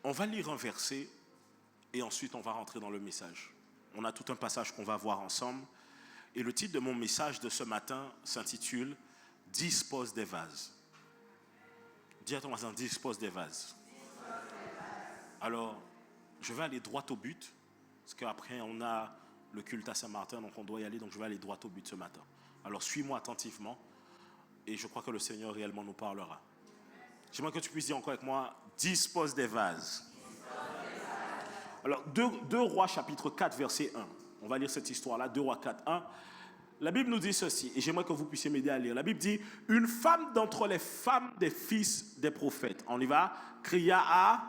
On va lire un verset et ensuite on va rentrer dans le message. On a tout un passage qu'on va voir ensemble. Et le titre de mon message de ce matin s'intitule « Dispose des vases ». Dis à ton voisin, dispose des vases. Alors, je vais aller droit au but, parce qu'après on a le culte à Saint-Martin, donc on doit y aller, donc je vais aller droit au but ce matin. Alors, suis-moi attentivement, et je crois que le Seigneur réellement nous parlera. J'aimerais que tu puisses dire encore avec moi, dispose des vases. Alors, 2 Rois chapitre 4, verset 1. On va lire cette histoire-là, 2 Rois 4, 1. La Bible nous dit ceci, et j'aimerais que vous puissiez m'aider à lire. La Bible dit, une femme d'entre les femmes des fils des prophètes, on y va, cria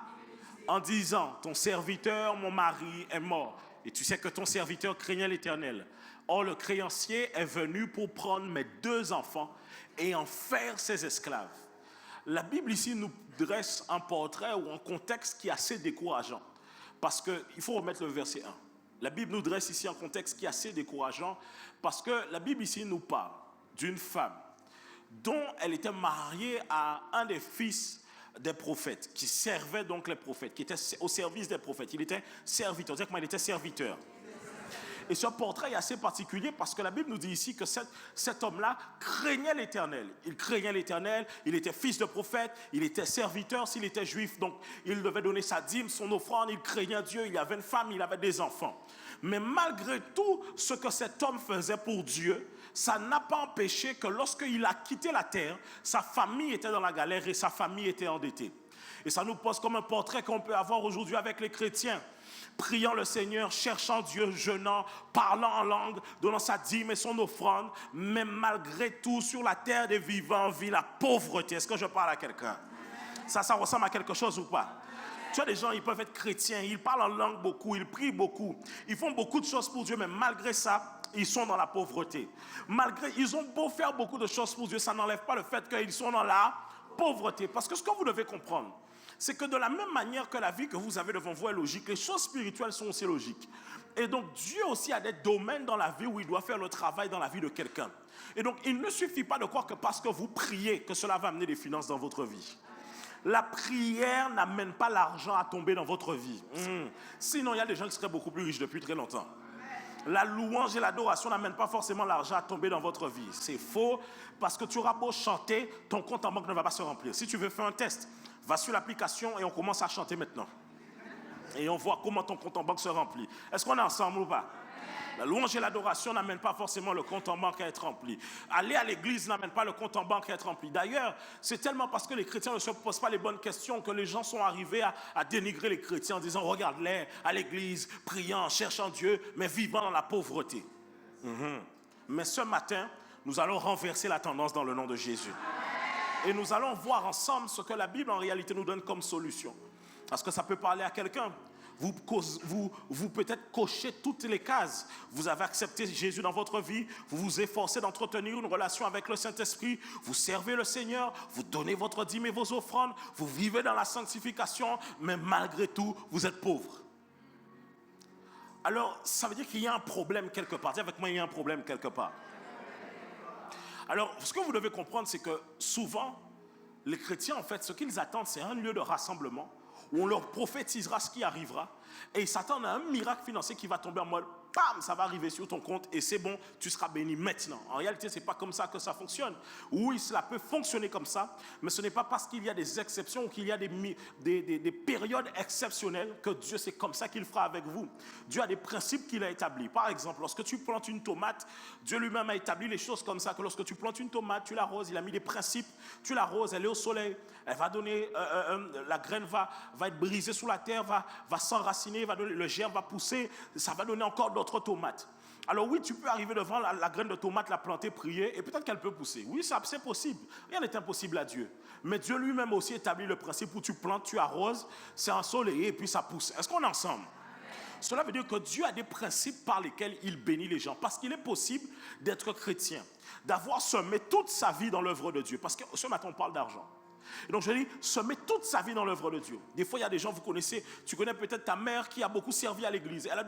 en disant, ton serviteur, mon mari, est mort. Et tu sais que ton serviteur craignait l'Éternel. Or, le créancier est venu pour prendre mes 2 enfants et en faire ses esclaves. La Bible ici nous dresse un portrait ou un contexte qui est assez décourageant. Parce qu'il faut remettre le verset 1. La Bible nous dresse ici un contexte qui est assez décourageant parce que la Bible ici nous parle d'une femme dont elle était mariée à un des fils des prophètes, qui servait donc les prophètes, qui était au service des prophètes. Il était serviteur, c'est-à-dire qu'il était serviteur. Et ce portrait est assez particulier parce que la Bible nous dit ici que cet homme-là craignait l'Éternel. Il craignait l'Éternel, il était fils de prophète, il était serviteur s'il était juif, donc il devait donner sa dîme, son offrande, il craignait Dieu, il avait une femme, il avait des enfants. Mais malgré tout ce que cet homme faisait pour Dieu, ça n'a pas empêché que lorsqu'il a quitté la terre, sa famille était dans la galère et sa famille était endettée. Et ça nous pose comme un portrait qu'on peut avoir aujourd'hui avec les chrétiens. Priant le Seigneur, cherchant Dieu, jeûnant, parlant en langue, donnant sa dîme et son offrande, mais malgré tout, sur la terre des vivants, vit la pauvreté. Est-ce que je parle à quelqu'un? Ça ressemble à quelque chose ou pas? Tu vois, des gens, ils peuvent être chrétiens, ils parlent en langue beaucoup, ils prient beaucoup, ils font beaucoup de choses pour Dieu, mais malgré ça, ils sont dans la pauvreté. Ils ont beau faire beaucoup de choses pour Dieu, ça n'enlève pas le fait qu'ils sont dans la pauvreté. Parce que ce que vous devez comprendre, c'est que de la même manière que la vie que vous avez devant vous est logique, les choses spirituelles sont aussi logiques. Et donc Dieu aussi a des domaines dans la vie où il doit faire le travail dans la vie de quelqu'un. Et donc il ne suffit pas de croire que parce que vous priez, que cela va amener des finances dans votre vie. La prière n'amène pas l'argent à tomber dans votre vie. Sinon il y a des gens qui seraient beaucoup plus riches depuis très longtemps. La louange et l'adoration n'amènent pas forcément l'argent à tomber dans votre vie. C'est faux, parce que tu auras beau chanter, ton compte en banque ne va pas se remplir. Si tu veux faire un test, va sur l'application et on commence à chanter maintenant. Et on voit comment ton compte en banque se remplit. Est-ce qu'on est ensemble ou pas? La louange et l'adoration n'amènent pas forcément le compte en banque à être rempli. Aller à l'église n'amène pas le compte en banque à être rempli. D'ailleurs, c'est tellement parce que les chrétiens ne se posent pas les bonnes questions que les gens sont arrivés à dénigrer les chrétiens en disant « Regarde-les à l'église, priant, cherchant Dieu, mais vivant dans la pauvreté. » Mais ce matin, nous allons renverser la tendance dans le nom de Jésus. Et nous allons voir ensemble ce que la Bible en réalité nous donne comme solution. Parce que ça peut parler à quelqu'un. Vous peut-être cochez toutes les cases. Vous avez accepté Jésus dans votre vie. Vous vous efforcez d'entretenir une relation avec le Saint-Esprit. Vous servez le Seigneur. Vous donnez votre dîme et vos offrandes. Vous vivez dans la sanctification. Mais malgré tout, vous êtes pauvre. Alors, ça veut dire qu'il y a un problème quelque part. Dis avec moi, il y a un problème quelque part. Alors, ce que vous devez comprendre, c'est que souvent, les chrétiens, en fait, ce qu'ils attendent, c'est un lieu de rassemblement où on leur prophétisera ce qui arrivera et ils s'attendent à un miracle financier qui va tomber en mode bam, ça va arriver sur ton compte et c'est bon, tu seras béni maintenant. En réalité, ce n'est pas comme ça que ça fonctionne. Oui, cela peut fonctionner comme ça, mais ce n'est pas parce qu'il y a des exceptions ou qu'il y a des périodes exceptionnelles que Dieu, c'est comme ça qu'il fera avec vous. Dieu a des principes qu'il a établis. Par exemple, lorsque tu plantes une tomate, Dieu lui-même a établi les choses comme ça, que lorsque tu plantes une tomate, tu l'arroses, il a mis des principes, tu l'arroses, elle est au soleil, elle va donner, la graine va être brisée sous la terre, va s'enraciner, le germe va pousser, ça va donner encore d'autres tomates. Alors oui, tu peux arriver devant la graine de tomate, la planter, prier, et peut-être qu'elle peut pousser. Oui, c'est possible. Rien n'est impossible à Dieu. Mais Dieu lui-même aussi établit le principe où tu plantes, tu arroses, c'est ensoleillé et puis ça pousse. Est-ce qu'on est ensemble? Cela veut dire que Dieu a des principes par lesquels il bénit les gens. Parce qu'il est possible d'être chrétien, d'avoir semé toute sa vie dans l'œuvre de Dieu. Parce que ce matin, on parle d'argent. Et donc je dis, semer toute sa vie dans l'œuvre de Dieu. Des fois, il y a des gens, tu connais peut-être ta mère qui a beaucoup servi à l'église. Elle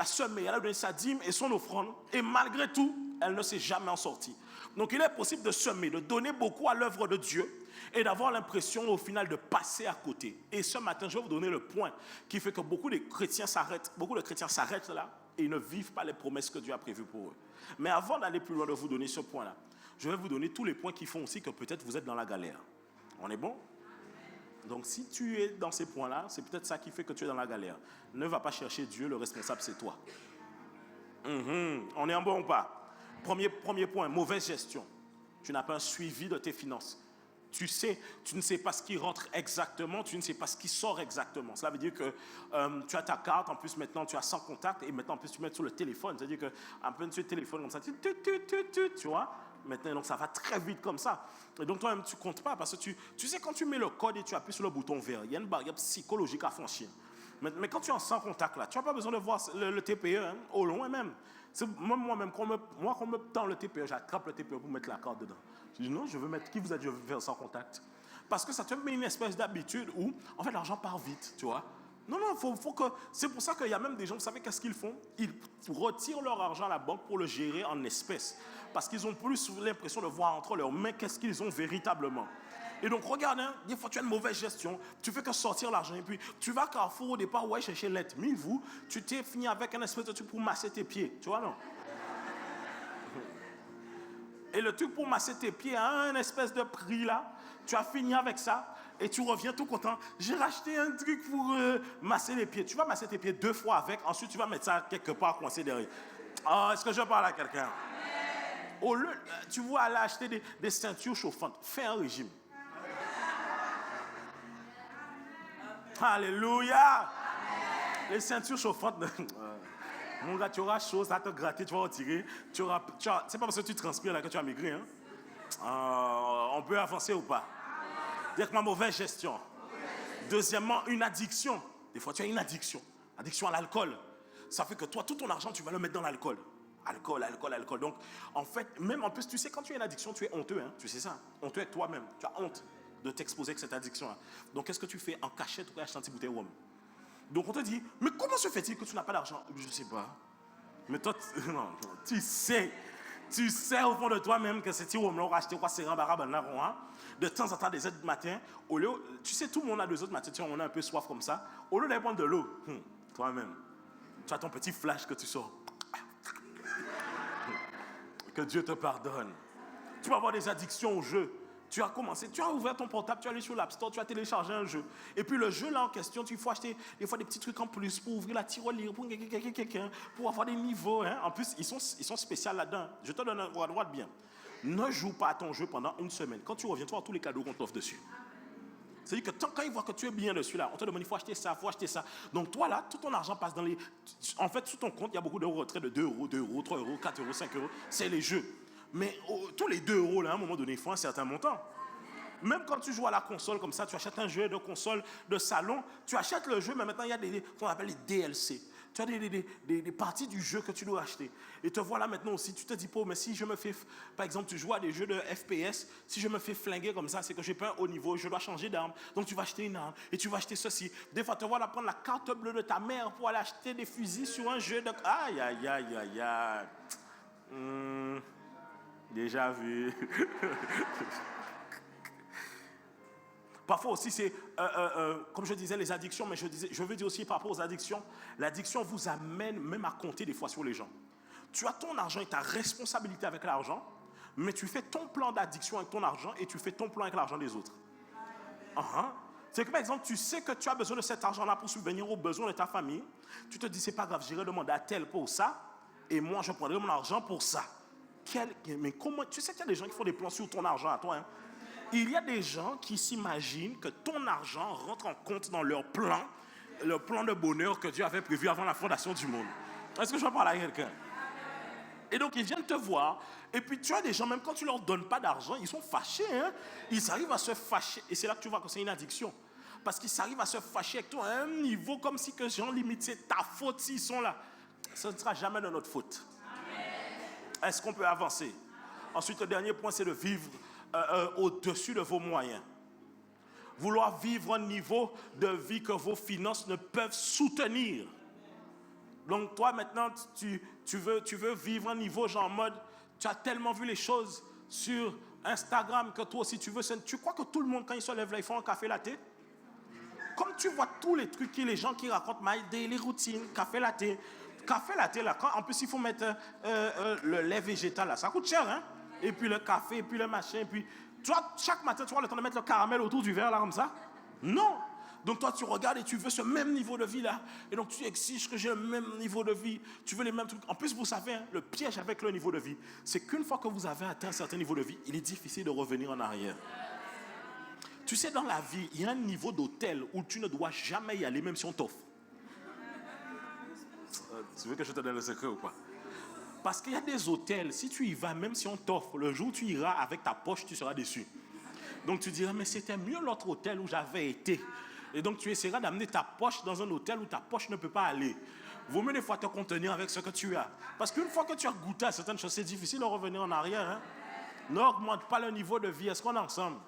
a semé, elle a donné sa dîme et son offrande. Et malgré tout, elle ne s'est jamais en sortie. Donc il est possible de semer, de donner beaucoup à l'œuvre de Dieu et d'avoir l'impression au final de passer à côté. Et ce matin, je vais vous donner le point qui fait que beaucoup de chrétiens s'arrêtent là et ils ne vivent pas les promesses que Dieu a prévues pour eux. Mais avant d'aller plus loin de vous donner ce point-là, je vais vous donner tous les points qui font aussi que peut-être vous êtes dans la galère. On est bon? Donc si tu es dans ces points-là, c'est peut-être ça qui fait que tu es dans la galère. Ne va pas chercher Dieu, le responsable c'est toi. On est en bon ou pas? Premier point, mauvaise gestion. Tu n'as pas un suivi de tes finances. Tu ne sais pas ce qui rentre exactement, tu ne sais pas ce qui sort exactement. Cela veut dire que tu as ta carte, en plus maintenant tu as 100 contacts et maintenant en plus tu mets sur le téléphone. C'est-à-dire qu'un peu tu téléphones comme ça, tu vois. Maintenant, donc ça va très vite comme ça. Et donc toi-même tu ne comptes pas parce que tu sais quand tu mets le code et tu appuies sur le bouton vert, il y a une barrière psychologique à franchir. Mais quand tu es en 100 contacts là, tu n'as pas besoin de voir le TPE hein, au loin même. Moi-même, quand on me tend le TPE, j'attrape le TPE pour mettre la carte dedans. Je dis non, je veux mettre, qui vous a dit je veux faire sans contact? Parce que ça te met une espèce d'habitude où, en fait, l'argent part vite, tu vois. Non, faut que... C'est pour ça qu'il y a même des gens, vous savez qu'est-ce qu'ils font? Ils retirent leur argent à la banque pour le gérer en espèces. Parce qu'ils ont plus l'impression de voir entre leurs mains qu'est-ce qu'ils ont véritablement. Et donc, regarde, hein, des fois, tu as une mauvaise gestion, tu fais que sortir l'argent, et puis tu vas à Carrefour au départ, ouais, chercher l'aide. Mais vous, tu t'es fini avec un espèce de truc pour masser tes pieds, tu vois, non? Et le truc pour masser tes pieds a un espèce de prix là, tu as fini avec ça, et tu reviens tout content. J'ai racheté un truc pour masser les pieds. Tu vas masser tes pieds 2 fois avec, ensuite tu vas mettre ça quelque part coincé derrière. Oh, est-ce que je parle à quelqu'un? Au lieu, tu vas aller acheter des ceintures chauffantes, fais un régime. Alléluia. Amen. Les ceintures chauffantes. Mon gars, tu auras chaud, ça va te gratter, tu vas retirer. C'est pas parce que tu transpires là que tu as maigri. Hein? On peut avancer ou pas? Dire-moi mauvaise gestion. Deuxièmement, une addiction. Des fois, tu as une addiction. Addiction à l'alcool. Ça fait que toi, tout ton argent, tu vas le mettre dans l'alcool. Alcool. Donc, en fait, même en plus, tu sais, quand tu as une addiction, tu es honteux. Hein? Tu sais ça? Honteux avec toi-même. Tu as honte de t'exposer avec cette addiction-là. Donc, qu'est-ce que tu fais? En cachette, tu achètes un petit bouteille de rhum. Donc, on te dit, mais comment se fait-il que tu n'as pas d'argent? Je ne sais pas. Mais toi, tu sais au fond de toi-même que c'est rhum-là, on va acheter quoi? C'est de temps en temps, des aides du matin. Au lieu, tu sais, tout le monde a des autres matins, on a un peu soif comme ça. Au lieu d'aller prendre de l'eau, toi-même, tu as ton petit flash que tu sors. Que Dieu te pardonne. Tu vas avoir des addictions au jeu. Tu as ouvert ton portable, tu es allé sur l'App Store, tu as téléchargé un jeu. Et puis le jeu là en question, il faut acheter des fois des petits trucs en plus pour ouvrir la tirelire, pour quelqu'un, pour avoir des niveaux. Hein. En plus, ils sont spéciaux là-dedans. Je te donne un droit de bien. Ne joue pas à ton jeu pendant une semaine. Quand tu reviens, tu vas avoir tous les cadeaux qu'on t'offre dessus. C'est-à-dire que quand ils voient que tu es bien dessus là, on te demande il faut acheter ça, il faut acheter ça. Donc toi là, tout ton argent passe dans les... En fait, sur ton compte, il y a beaucoup de retraits de 2 euros, 2 euros, 3 euros, 4 euros, 5 euros. C'est les jeux. Mais tous les 2 euros là, à un moment donné, il faut un certain montant. Même quand tu joues à la console comme ça, tu achètes un jeu de console de salon, tu achètes le jeu, mais maintenant il y a ce qu'on appelle les DLC. Tu as des parties du jeu que tu dois acheter. Et te voilà maintenant aussi, tu te dis, mais si je me fais, par exemple, tu joues à des jeux de FPS, si je me fais flinguer comme ça, c'est que j'ai pas un haut niveau, je dois changer d'arme. Donc tu vas acheter une arme et tu vas acheter ceci. Des fois, te voilà prendre la carte bleue de ta mère pour aller acheter des fusils sur un jeu de... Aïe. Déjà vu. Parfois aussi, c'est, comme je disais, les addictions, mais je veux dire aussi par rapport aux addictions, l'addiction vous amène même à compter des fois sur les gens. Tu as ton argent et ta responsabilité avec l'argent, mais tu fais ton plan d'addiction avec ton argent et tu fais ton plan avec l'argent des autres. C'est que par exemple, tu sais que tu as besoin de cet argent-là pour subvenir aux besoins de ta famille. Tu te dis, c'est pas grave, j'irai demander à tel pour ça, et moi, je prendrai mon argent pour ça. Mais comment, tu sais qu'il y a des gens qui font des plans sur ton argent à toi, hein? Il y a des gens qui s'imaginent que ton argent rentre en compte dans leur plan de bonheur que Dieu avait prévu avant la fondation du monde. Est-ce que je parle à quelqu'un? Et donc, ils viennent te voir. Et puis, tu as des gens, même quand tu ne leur donnes pas d'argent, ils sont fâchés. Hein? Ils arrivent à se fâcher. Et c'est là que tu vois que c'est une addiction. Parce qu'ils arrivent à se fâcher avec toi à un niveau comme si que genre limite c'est ta faute s'ils sont là. Ce ne sera jamais de notre faute. Est-ce qu'on peut avancer? Ensuite, le dernier point, c'est de vivre au-dessus de vos moyens. Vouloir vivre un niveau de vie que vos finances ne peuvent soutenir. Donc toi maintenant, tu veux vivre un niveau genre en mode, tu as tellement vu les choses, sur Instagram que toi aussi tu veux. Tu crois que tout le monde, quand il se lève là, ils font un café latte? Comme tu vois tous les trucs que les gens qui racontent, my daily routine, café latte. Café latte, là, en plus il faut mettre le lait végétal, là, ça coûte cher, hein? Et puis le café, et puis le machin, et puis... Tu vois, chaque matin, tu vois le temps de mettre le caramel autour du verre, là, comme ça? Non! Donc toi, tu regardes et tu veux ce même niveau de vie, là. Et donc tu exiges que j'ai le même niveau de vie. Tu veux les mêmes trucs. En plus, vous savez, hein, le piège avec le niveau de vie, c'est qu'une fois que vous avez atteint un certain niveau de vie, il est difficile de revenir en arrière. Tu sais, dans la vie, il y a un niveau d'hôtel où tu ne dois jamais y aller, même si on t'offre. Tu veux que je te donne le secret ou pas? Parce qu'il y a des hôtels, si tu y vas, même si on t'offre, le jour où tu iras avec ta poche, tu seras déçu. Donc tu diras, mais c'était mieux l'autre hôtel où j'avais été. Et donc tu essaieras d'amener ta poche dans un hôtel où ta poche ne peut pas aller. Vaut mieux des fois te contenir avec ce que tu as. Parce qu'une fois que tu as goûté à certaines choses, c'est difficile de revenir en arrière. Hein? N'augmente pas le niveau de vie. Est-ce qu'on est ensemble?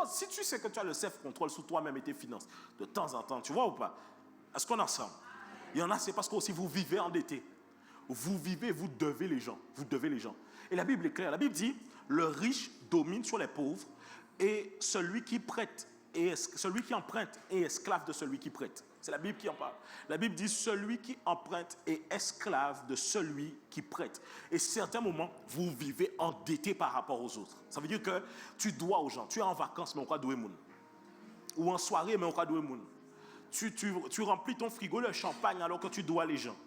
Si tu sais que tu as le self-control sur toi-même et tes finances, de temps en temps, tu vois ou pas? Est-ce qu'on est ensemble? Il y en a, c'est parce que aussi vous vivez endetté. Vous vivez, vous devez les gens. Vous devez les gens. Et la Bible est claire. La Bible dit, le riche domine sur les pauvres et celui qui prête, celui qui emprunte est esclave de celui qui prête. C'est la Bible qui en parle. La Bible dit, celui qui emprunte est esclave de celui qui prête. Et à certains moments, vous vivez endetté par rapport aux autres. Ça veut dire que tu dois aux gens. Tu es en vacances, mais on croit doué moun. Ou en soirée, mais on croit doué moun. Tu remplis ton frigo de champagne alors que tu dois les gens.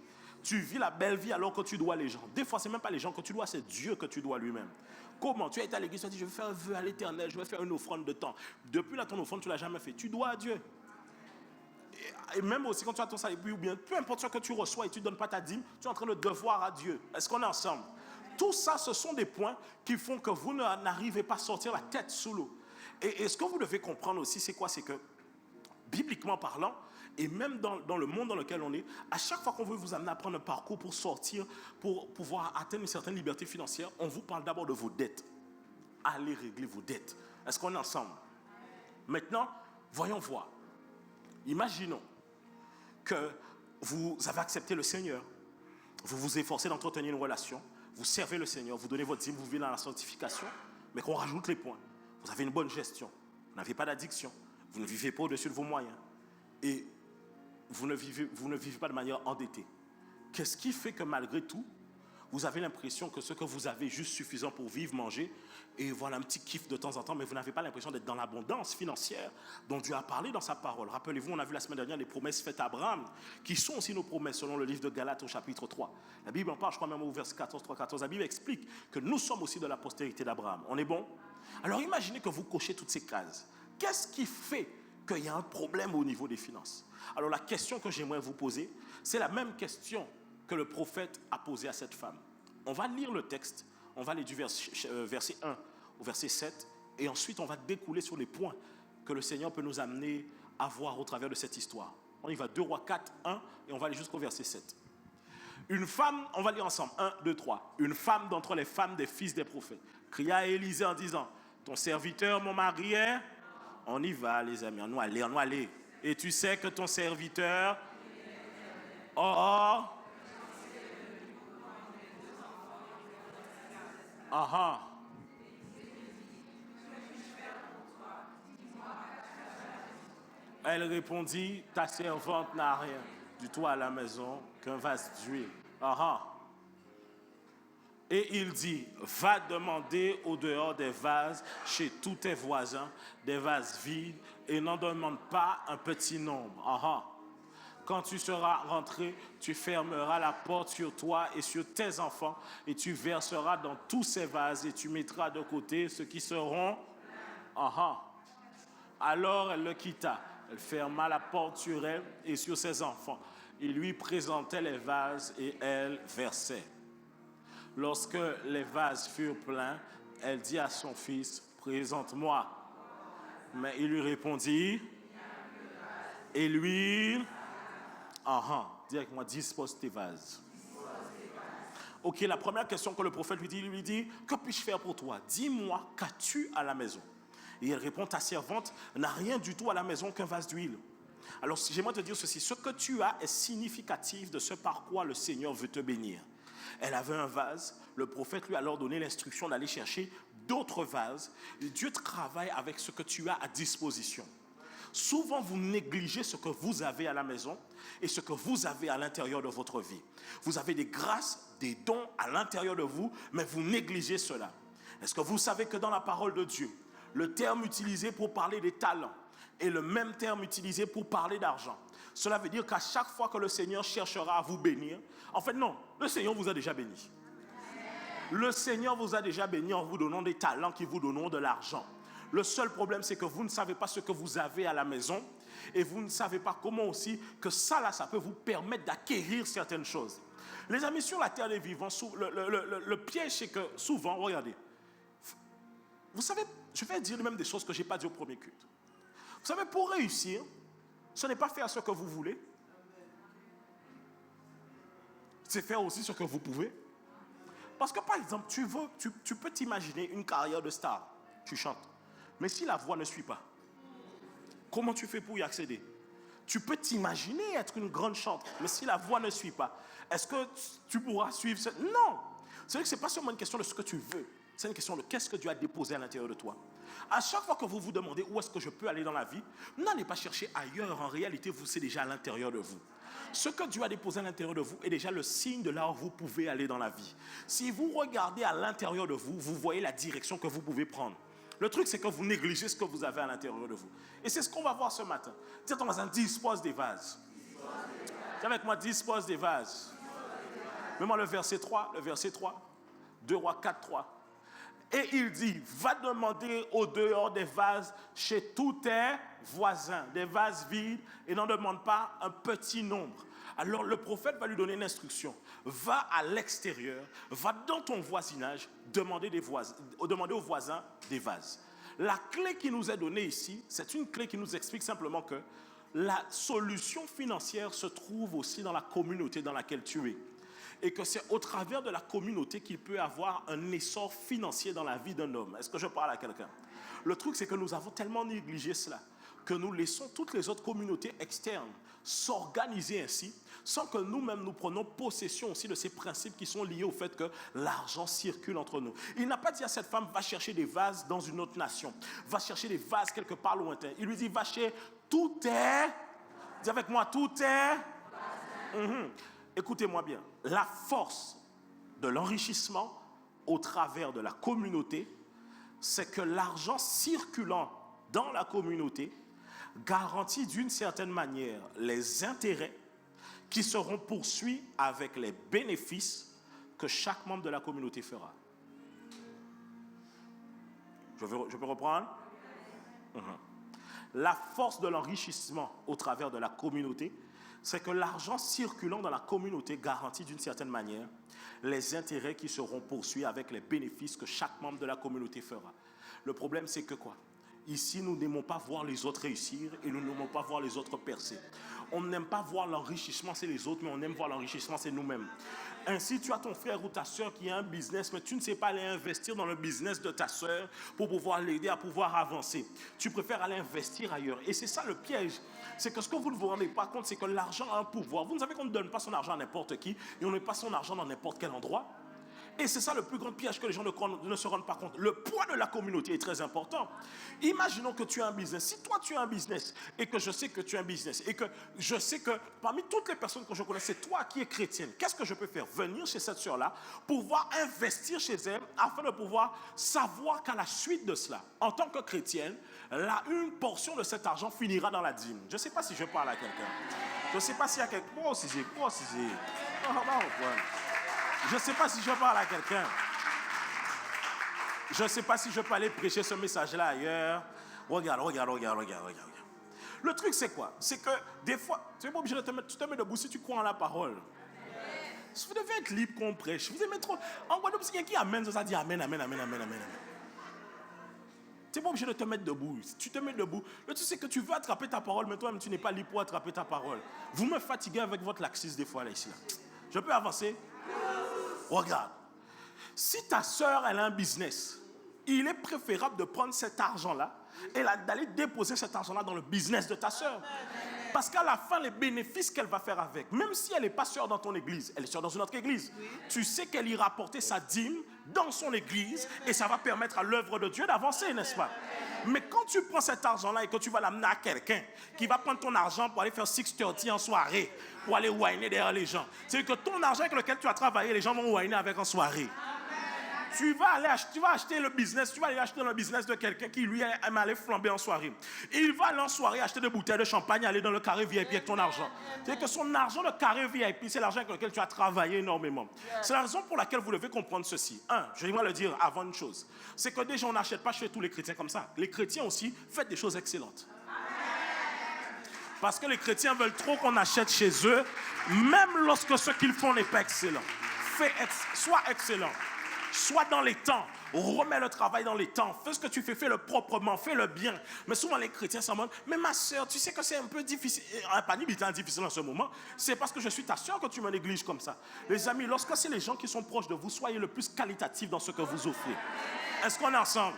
Tu vis la belle vie alors que tu dois les gens. Des fois, ce n'est même pas les gens que tu dois, c'est Dieu que tu dois lui-même. Comment? Tu as été à l'église, tu as dit, je vais faire un vœu à l'éternel, je vais faire une offrande de temps. Depuis là, ton offrande, tu ne l'as jamais fait. Tu dois à Dieu. Et même aussi quand tu as ton salaire, ou bien peu importe ce que tu reçois et tu ne donnes pas ta dîme, tu es en train de devoir à Dieu. Est-ce qu'on est ensemble? Tout ça, ce sont des points qui font que vous n'arrivez pas à sortir la tête sous l'eau. Et ce que vous devez comprendre aussi, c'est quoi? C'est que, bibliquement parlant, et même dans le monde dans lequel on est, à chaque fois qu'on veut vous amener à prendre un parcours pour sortir, pour pouvoir atteindre une certaine liberté financière, on vous parle d'abord de vos dettes. Allez régler vos dettes. Est-ce qu'on est ensemble? Maintenant, voyons voir. Imaginons que vous avez accepté le Seigneur, vous vous efforcez d'entretenir une relation, vous servez le Seigneur, vous donnez votre dîme, vous vivez dans la sanctification, mais qu'on rajoute les points. Vous avez une bonne gestion, vous n'avez pas d'addiction, vous ne vivez pas au-dessus de vos moyens et vous ne vivez pas de manière endettée. Qu'est-ce qui fait que malgré tout, vous avez l'impression que ce que vous avez est juste suffisant pour vivre, manger, et voilà un petit kiff de temps en temps, mais vous n'avez pas l'impression d'être dans l'abondance financière dont Dieu a parlé dans sa parole. Rappelez-vous, on a vu la semaine dernière les promesses faites à Abraham, qui sont aussi nos promesses selon le livre de Galates au chapitre 3. La Bible en parle, je crois même au verset 14, 3, 14. La Bible explique que nous sommes aussi de la postérité d'Abraham. On est bon? Alors imaginez que vous cochez toutes ces cases. Qu'est-ce qui fait qu'il y a un problème au niveau des finances? Alors la question que j'aimerais vous poser, c'est la même question que le prophète a posée à cette femme. On va lire le texte, on va aller du verset 1 au verset 7, et ensuite on va découler sur les points que le Seigneur peut nous amener à voir au travers de cette histoire. On y va 2 Rois 4, 1, et on va aller jusqu'au verset 7. Une femme, on va lire ensemble, 1, 2, 3. Une femme d'entre les femmes des fils des prophètes cria à Élisée en disant, ton serviteur, mon mari est... On y va les amis, on va aller. Et tu sais que ton serviteur... Elle répondit, ta servante n'a rien du tout à la maison qu'un vase d'huile. Et il dit, va demander au dehors des vases chez tous tes voisins, des vases vides, et n'en demande pas un petit nombre. Quand tu seras rentré, tu fermeras la porte sur toi et sur tes enfants, et tu verseras dans tous ces vases, et tu mettras de côté ceux qui seront... Alors elle le quitta. Elle ferma la porte sur elle et sur ses enfants. Il lui présentait les vases et elle versait. Lorsque les vases furent pleins, elle dit à son fils, présente-moi. Mais il lui répondit, et l'huile, dis avec moi, dispose tes vases. Ok, la première question que le prophète lui dit, que puis-je faire pour toi? Dis-moi, qu'as-tu à la maison? Et elle répond, ta servante n'a rien du tout à la maison qu'un vase d'huile. Alors, j'aimerais te dire ceci, ce que tu as est significatif de ce par quoi le Seigneur veut te bénir. Elle avait un vase. Le prophète lui a alors donné l'instruction d'aller chercher d'autres vases. Et Dieu travaille avec ce que tu as à disposition. Souvent, vous négligez ce que vous avez à la maison et ce que vous avez à l'intérieur de votre vie. Vous avez des grâces, des dons à l'intérieur de vous, mais vous négligez cela. Est-ce que vous savez que dans la parole de Dieu, le terme utilisé pour parler des talents est le même terme utilisé pour parler d'argent? Cela veut dire qu'à chaque fois que le Seigneur cherchera à vous bénir, en fait non, le Seigneur vous a déjà béni. Le Seigneur vous a déjà béni en vous donnant des talents qui vous donneront de l'argent. Le seul problème, c'est que vous ne savez pas ce que vous avez à la maison et vous ne savez pas comment aussi que ça peut vous permettre d'acquérir certaines choses. Les amis, sur la terre des vivants, le piège, c'est que souvent, regardez, vous savez, je vais dire même des choses que je n'ai pas dit au premier culte. Vous savez, pour réussir, ce n'est pas faire ce que vous voulez, c'est faire aussi ce que vous pouvez. Parce que par exemple, tu peux t'imaginer une carrière de star, tu chantes. Mais si la voix ne suit pas, comment tu fais pour y accéder? Tu peux t'imaginer être une grande chanteuse, mais si la voix ne suit pas, est-ce que tu pourras suivre cette... Non! C'est vrai que ce n'est pas seulement une question de ce que tu veux, c'est une question de qu'est-ce que Dieu a déposé à l'intérieur de toi. À chaque fois que vous vous demandez où est-ce que je peux aller dans la vie, n'allez pas chercher ailleurs, en réalité, c'est déjà à l'intérieur de vous. Ce que Dieu a déposé à l'intérieur de vous est déjà le signe de là où vous pouvez aller dans la vie. Si vous regardez à l'intérieur de vous, vous voyez la direction que vous pouvez prendre. Le truc, c'est que vous négligez ce que vous avez à l'intérieur de vous. Et c'est ce qu'on va voir ce matin. Dis à ton voisin, dispose des vases. Dis avec moi, dispose des vases. Mets-moi le verset 3, 2 Rois 4, 3. Et il dit, va demander au dehors des vases chez tous tes voisins, des vases vides, et n'en demande pas un petit nombre. Alors le prophète va lui donner une instruction. Va à l'extérieur, va dans ton voisinage, demander aux voisins des vases. La clé qui nous est donnée ici, c'est une clé qui nous explique simplement que la solution financière se trouve aussi dans la communauté dans laquelle tu es. Et que c'est au travers de la communauté qu'il peut avoir un essor financier dans la vie d'un homme. Est-ce que je parle à quelqu'un? Le truc, c'est que nous avons tellement négligé cela que nous laissons toutes les autres communautés externes s'organiser ainsi, sans que nous-mêmes nous prenions possession aussi de ces principes qui sont liés au fait que l'argent circule entre nous. Il n'a pas dit à cette femme, va chercher des vases dans une autre nation, va chercher des vases quelque part lointain. Il lui dit, va chez tout est, dis avec moi, tout est. Écoutez-moi bien, la force de l'enrichissement au travers de la communauté, c'est que l'argent circulant dans la communauté garantit d'une certaine manière les intérêts qui seront poursuivis avec les bénéfices que chaque membre de la communauté fera. Je peux reprendre? La force de l'enrichissement au travers de la communauté, c'est que l'argent circulant dans la communauté garantit d'une certaine manière les intérêts qui seront poursuivis avec les bénéfices que chaque membre de la communauté fera. Le problème, c'est que quoi? Ici, nous n'aimons pas voir les autres réussir et nous n'aimons pas voir les autres percer. On n'aime pas voir l'enrichissement, c'est les autres, mais on aime voir l'enrichissement, c'est nous-mêmes. Ainsi, tu as ton frère ou ta soeur qui a un business, mais tu ne sais pas aller investir dans le business de ta soeur pour pouvoir l'aider à pouvoir avancer. Tu préfères aller investir ailleurs. Et c'est ça le piège. C'est que ce que vous ne vous rendez pas compte, c'est que l'argent a un pouvoir. Vous savez qu'on ne donne pas son argent à n'importe qui et on ne met pas son argent dans n'importe quel endroit. Et c'est ça le plus grand piège que les gens ne se rendent pas compte. Le poids de la communauté est très important. Imaginons que tu as un business. Si toi tu as un business et que je sais que tu as un business et que je sais que parmi toutes les personnes que je connais, c'est toi qui es chrétienne, qu'est-ce que je peux faire? Venir chez cette soeur-là, pouvoir investir chez elle afin de pouvoir savoir qu'à la suite de cela, en tant que chrétienne, une portion de cet argent finira dans la dîme. Je ne sais pas si je parle à quelqu'un. Je ne sais pas s'il y a quelqu'un. Je ne sais pas si je parle à quelqu'un. Je ne sais pas si je peux aller prêcher ce message-là ailleurs. Regarde. Le truc, c'est quoi? C'est que des fois, tu n'es pas obligé de tu te mets debout si tu crois en la parole. Vous devez être libre qu'on prêche. Vous aimez trop. En Guadeloupe, s'il y a qui amène, ça dit amen. Tu n'es pas obligé de te mettre debout. Si tu te mets debout, le truc, c'est que tu veux attraper ta parole, mais toi-même, tu n'es pas libre pour attraper ta parole. Vous me fatiguez avec votre laxisme des fois, là, ici. Là. Je peux avancer? Regarde, si ta soeur elle a un business, il est préférable de prendre cet argent-là et d'aller déposer cet argent-là dans le business de ta soeur. Parce qu'à la fin, les bénéfices qu'elle va faire avec, même si elle n'est pas sœur dans ton église, elle est sœur dans une autre église, tu sais qu'elle ira porter sa dîme dans son église et ça va permettre à l'œuvre de Dieu d'avancer, n'est-ce pas? Mais quand tu prends cet argent-là et que tu vas l'amener à quelqu'un qui va prendre ton argent pour aller faire 6:30 en soirée, pour aller whiner derrière les gens, c'est que ton argent avec lequel tu as travaillé, les gens vont whiner avec en soirée. Tu vas acheter le business, tu vas aller acheter le business de quelqu'un qui lui aime aller flamber en soirée. Et il va aller en soirée acheter des bouteilles de champagne, aller dans le carré VIP avec ton argent. C'est que son argent, le carré VIP, c'est l'argent avec lequel tu as travaillé énormément. C'est la raison pour laquelle vous devez comprendre ceci. Je vais le dire avant une chose. C'est que déjà, on n'achète pas chez tous les chrétiens comme ça. Les chrétiens aussi font des choses excellentes. Parce que les chrétiens veulent trop qu'on achète chez eux, même lorsque ce qu'ils font n'est pas excellent. Sois excellent. Sois dans les temps, remets le travail dans les temps, fais ce que tu fais, fais-le proprement, fais-le bien. Mais souvent les chrétiens s'en demandent, mais ma soeur, tu sais que c'est un peu difficile, pas difficile en ce moment, c'est parce que je suis ta soeur que tu me négliges comme ça. Les amis, lorsque c'est les gens qui sont proches de vous, soyez le plus qualitatif dans ce que vous offrez. Est-ce qu'on est ensemble?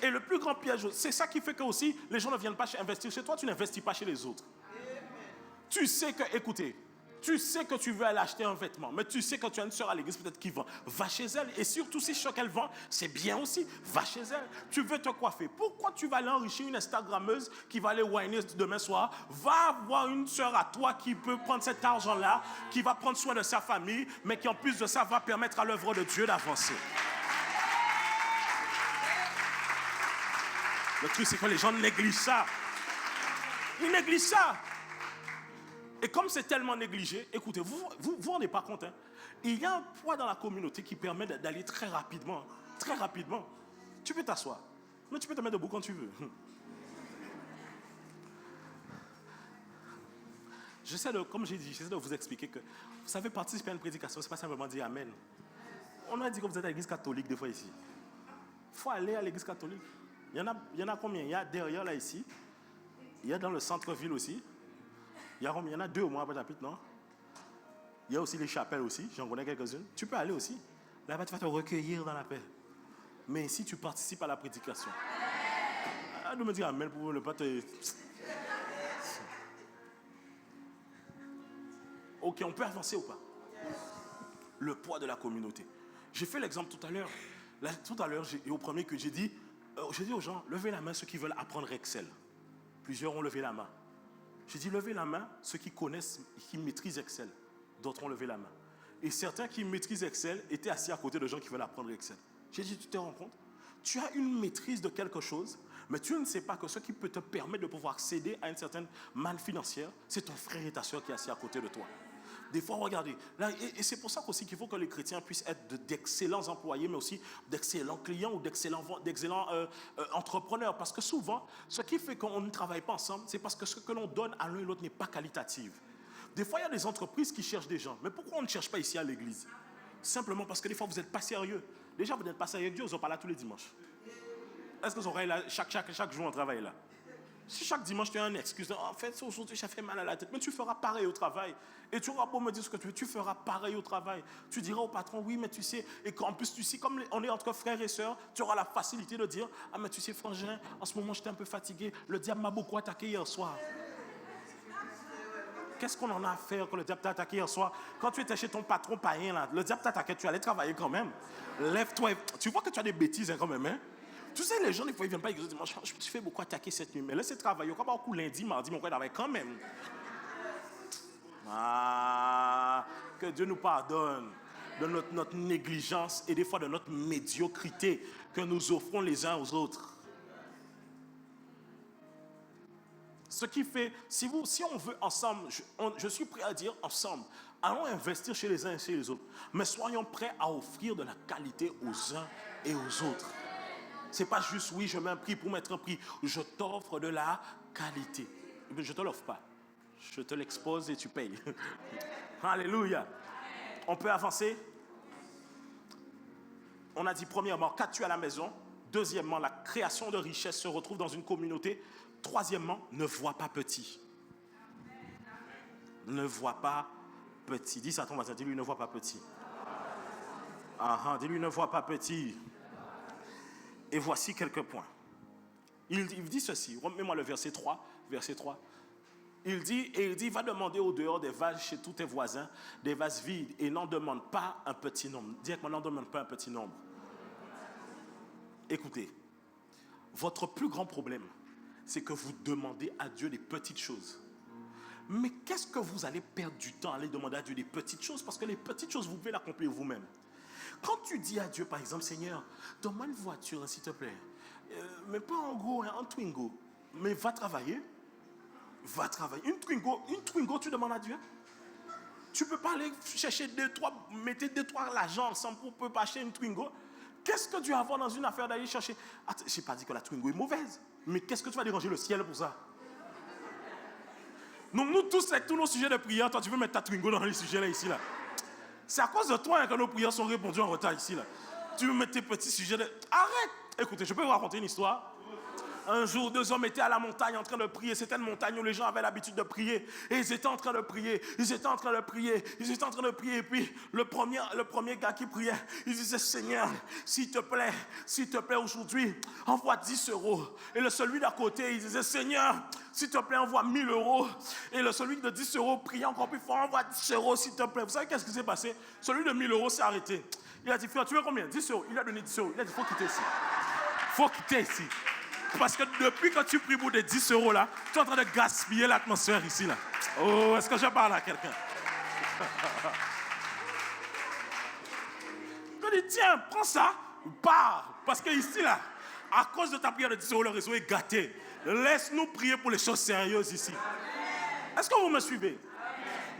Et le plus grand piège, c'est ça qui fait que aussi les gens ne viennent pas investir chez toi, tu n'investis pas chez les autres. Tu sais que, écoutez, tu sais que tu veux aller acheter un vêtement, mais tu sais que tu as une soeur à l'église peut-être qui vend. Va chez elle. Et surtout si ce qu'elle vend, c'est bien aussi. Va chez elle. Tu veux te coiffer. Pourquoi tu vas aller enrichir une Instagrammeuse qui va aller whiner demain soir? Va avoir une soeur à toi qui peut prendre cet argent-là, qui va prendre soin de sa famille, mais qui en plus de ça va permettre à l'œuvre de Dieu d'avancer. Le truc, c'est que les gens négligent ça. Ils négligent ça. Et comme c'est tellement négligé, écoutez, vous vous rendez pas compte, hein, il y a un poids dans la communauté qui permet d'aller très rapidement. Très rapidement. Tu peux t'asseoir, mais tu peux te mettre debout quand tu veux. Comme j'ai dit, j'essaie de vous expliquer que, vous savez, participer à une prédication, c'est pas simplement dire Amen. On a dit que vous êtes à l'église catholique des fois ici. Il faut aller à l'église catholique. Il y en a combien? Il y a derrière là ici. Il y a dans le centre-ville aussi. Il y en a 2 au moins après chapitre, non? Il y a aussi les chapelles aussi, j'en connais quelques-unes. Tu peux aller aussi. Là-bas, tu vas te recueillir dans la paix. Mais ici, tu participes à la prédication. De me dire Amen pour ne pas te... Ok, on peut avancer ou pas? Le poids de la communauté. J'ai fait l'exemple tout à l'heure. Au premier que j'ai dit aux gens, levez la main ceux qui veulent apprendre Excel. Plusieurs ont levé la main. J'ai dit, levez la main, ceux qui connaissent, qui maîtrisent Excel. D'autres ont levé la main. Et certains qui maîtrisent Excel étaient assis à côté de gens qui veulent apprendre Excel. J'ai dit, tu te rends compte? Tu as une maîtrise de quelque chose, mais tu ne sais pas que ce qui peut te permettre de pouvoir accéder à une certaine manne financière, c'est ton frère et ta soeur qui est assis à côté de toi. Des fois, regardez, là, et c'est pour ça qu'aussi qu'il faut que les chrétiens puissent être d'excellents employés, mais aussi d'excellents clients ou d'excellents entrepreneurs. Parce que souvent, ce qui fait qu'on ne travaille pas ensemble, c'est parce que ce que l'on donne à l'un et l'autre n'est pas qualitatif. Des fois, il y a des entreprises qui cherchent des gens. Mais pourquoi on ne cherche pas ici à l'église? Simplement parce que des fois, vous n'êtes pas sérieux. Déjà, vous n'êtes pas sérieux avec Dieu, vous en parlez là tous les dimanches. Est-ce que vous aurez là, chaque jour, on travaille là? Si chaque dimanche tu as une excuse, en fait, aujourd'hui, ça fait mal à la tête, mais tu feras pareil au travail. Et tu auras beau me dire ce que tu veux, tu feras pareil au travail. Tu diras au patron, oui, mais tu sais, et qu'en plus, tu sais, comme on est entre frères et sœurs, tu auras la facilité de dire, ah, mais tu sais, frangin, en ce moment, j'étais un peu fatigué, le diable m'a beaucoup attaqué hier soir. Qu'est-ce qu'on en a à faire quand le diable t'a attaqué hier soir? Quand tu étais chez ton patron païen, là, le diable t'attaquait, tu allais travailler quand même. Lève-toi, tu vois que tu as des bêtises hein, quand même, hein? Tu sais, les gens, des fois, ils ne viennent pas, ils disent, je me suis fait beaucoup attaquer cette nuit. Mais laissez travailler. Quand beaucoup lundi, mardi, mon frère travaille quand même. Ah, que Dieu nous pardonne de notre négligence et des fois de notre médiocrité que nous offrons les uns aux autres. Ce qui fait, si on veut ensemble, je suis prêt à dire ensemble, allons investir chez les uns et chez les autres. Mais soyons prêts à offrir de la qualité aux uns et aux autres. Ce n'est pas juste, oui, je mets un prix pour mettre un prix. Je t'offre de la qualité. Je ne te l'offre pas. Je te l'expose et tu payes. Alléluia. On peut avancer. On a dit premièrement, qu'as-tu à la maison? Deuxièmement, la création de richesse se retrouve dans une communauté. Troisièmement, ne vois pas petit. Ne vois pas petit. Dis ça à ton voisin, dis-lui ne vois pas petit. Dis-lui ne vois pas petit. Et voici quelques points. Il dit ceci, remets-moi le verset 3. il va demander au dehors des vases chez tous tes voisins, des vases vides, et n'en demande pas un petit nombre. Dis que n'en demande pas un petit nombre. Écoutez, votre plus grand problème, c'est que vous demandez à Dieu des petites choses. Mais qu'est-ce que vous allez perdre du temps à aller demander à Dieu des petites choses? Parce que les petites choses, vous pouvez l'accomplir vous-même. Quand tu dis à Dieu, par exemple, Seigneur, donne-moi une voiture, s'il te plaît. Mais pas en gros, en Twingo. Mais va travailler. Va travailler. Une Twingo, tu demandes à Dieu. Tu ne peux pas aller chercher mettre 2-3 l'argent ensemble pour pas acheter une Twingo. Qu'est-ce que Dieu a à voir dans une affaire d'aller chercher? Je n'ai pas dit que la Twingo est mauvaise. Mais qu'est-ce que tu vas déranger le ciel pour ça? Donc nous tous, avec tous nos sujets de prière, toi tu veux mettre ta Twingo dans les sujets là, ici là. C'est à cause de toi que nos prières sont répondues en retard ici là. Tu veux mettre tes petits sujets de... Arrête! Écoutez, je peux vous raconter une histoire. Un jour, 2 hommes étaient à la montagne en train de prier. C'était une montagne où les gens avaient l'habitude de prier. Et ils étaient en train de prier. Ils étaient en train de prier. Et puis, le premier gars qui priait, il disait, Seigneur, s'il te plaît, aujourd'hui, envoie 10 euros. Et celui d'à côté, il disait, Seigneur, s'il te plaît, envoie 1000 euros. Et celui de 10 euros priait encore plus fort, envoie 10 euros, s'il te plaît. Vous savez qu'est-ce qui s'est passé? Celui de 1000 euros s'est arrêté. Il a dit, frère, tu veux combien? 10 euros. Il a donné 10 euros. Il a dit, il faut quitter ici. Il faut quitter ici. Parce que depuis que tu pries pour des 10 euros là, tu es en train de gaspiller l'atmosphère ici là. Oh, est-ce que je parle à quelqu'un? Je dis, tiens, prends ça, pars. Parce que ici là, à cause de ta prière de 10 euros, le réseau est gâté. Laisse-nous prier pour les choses sérieuses ici. Est-ce que vous me suivez?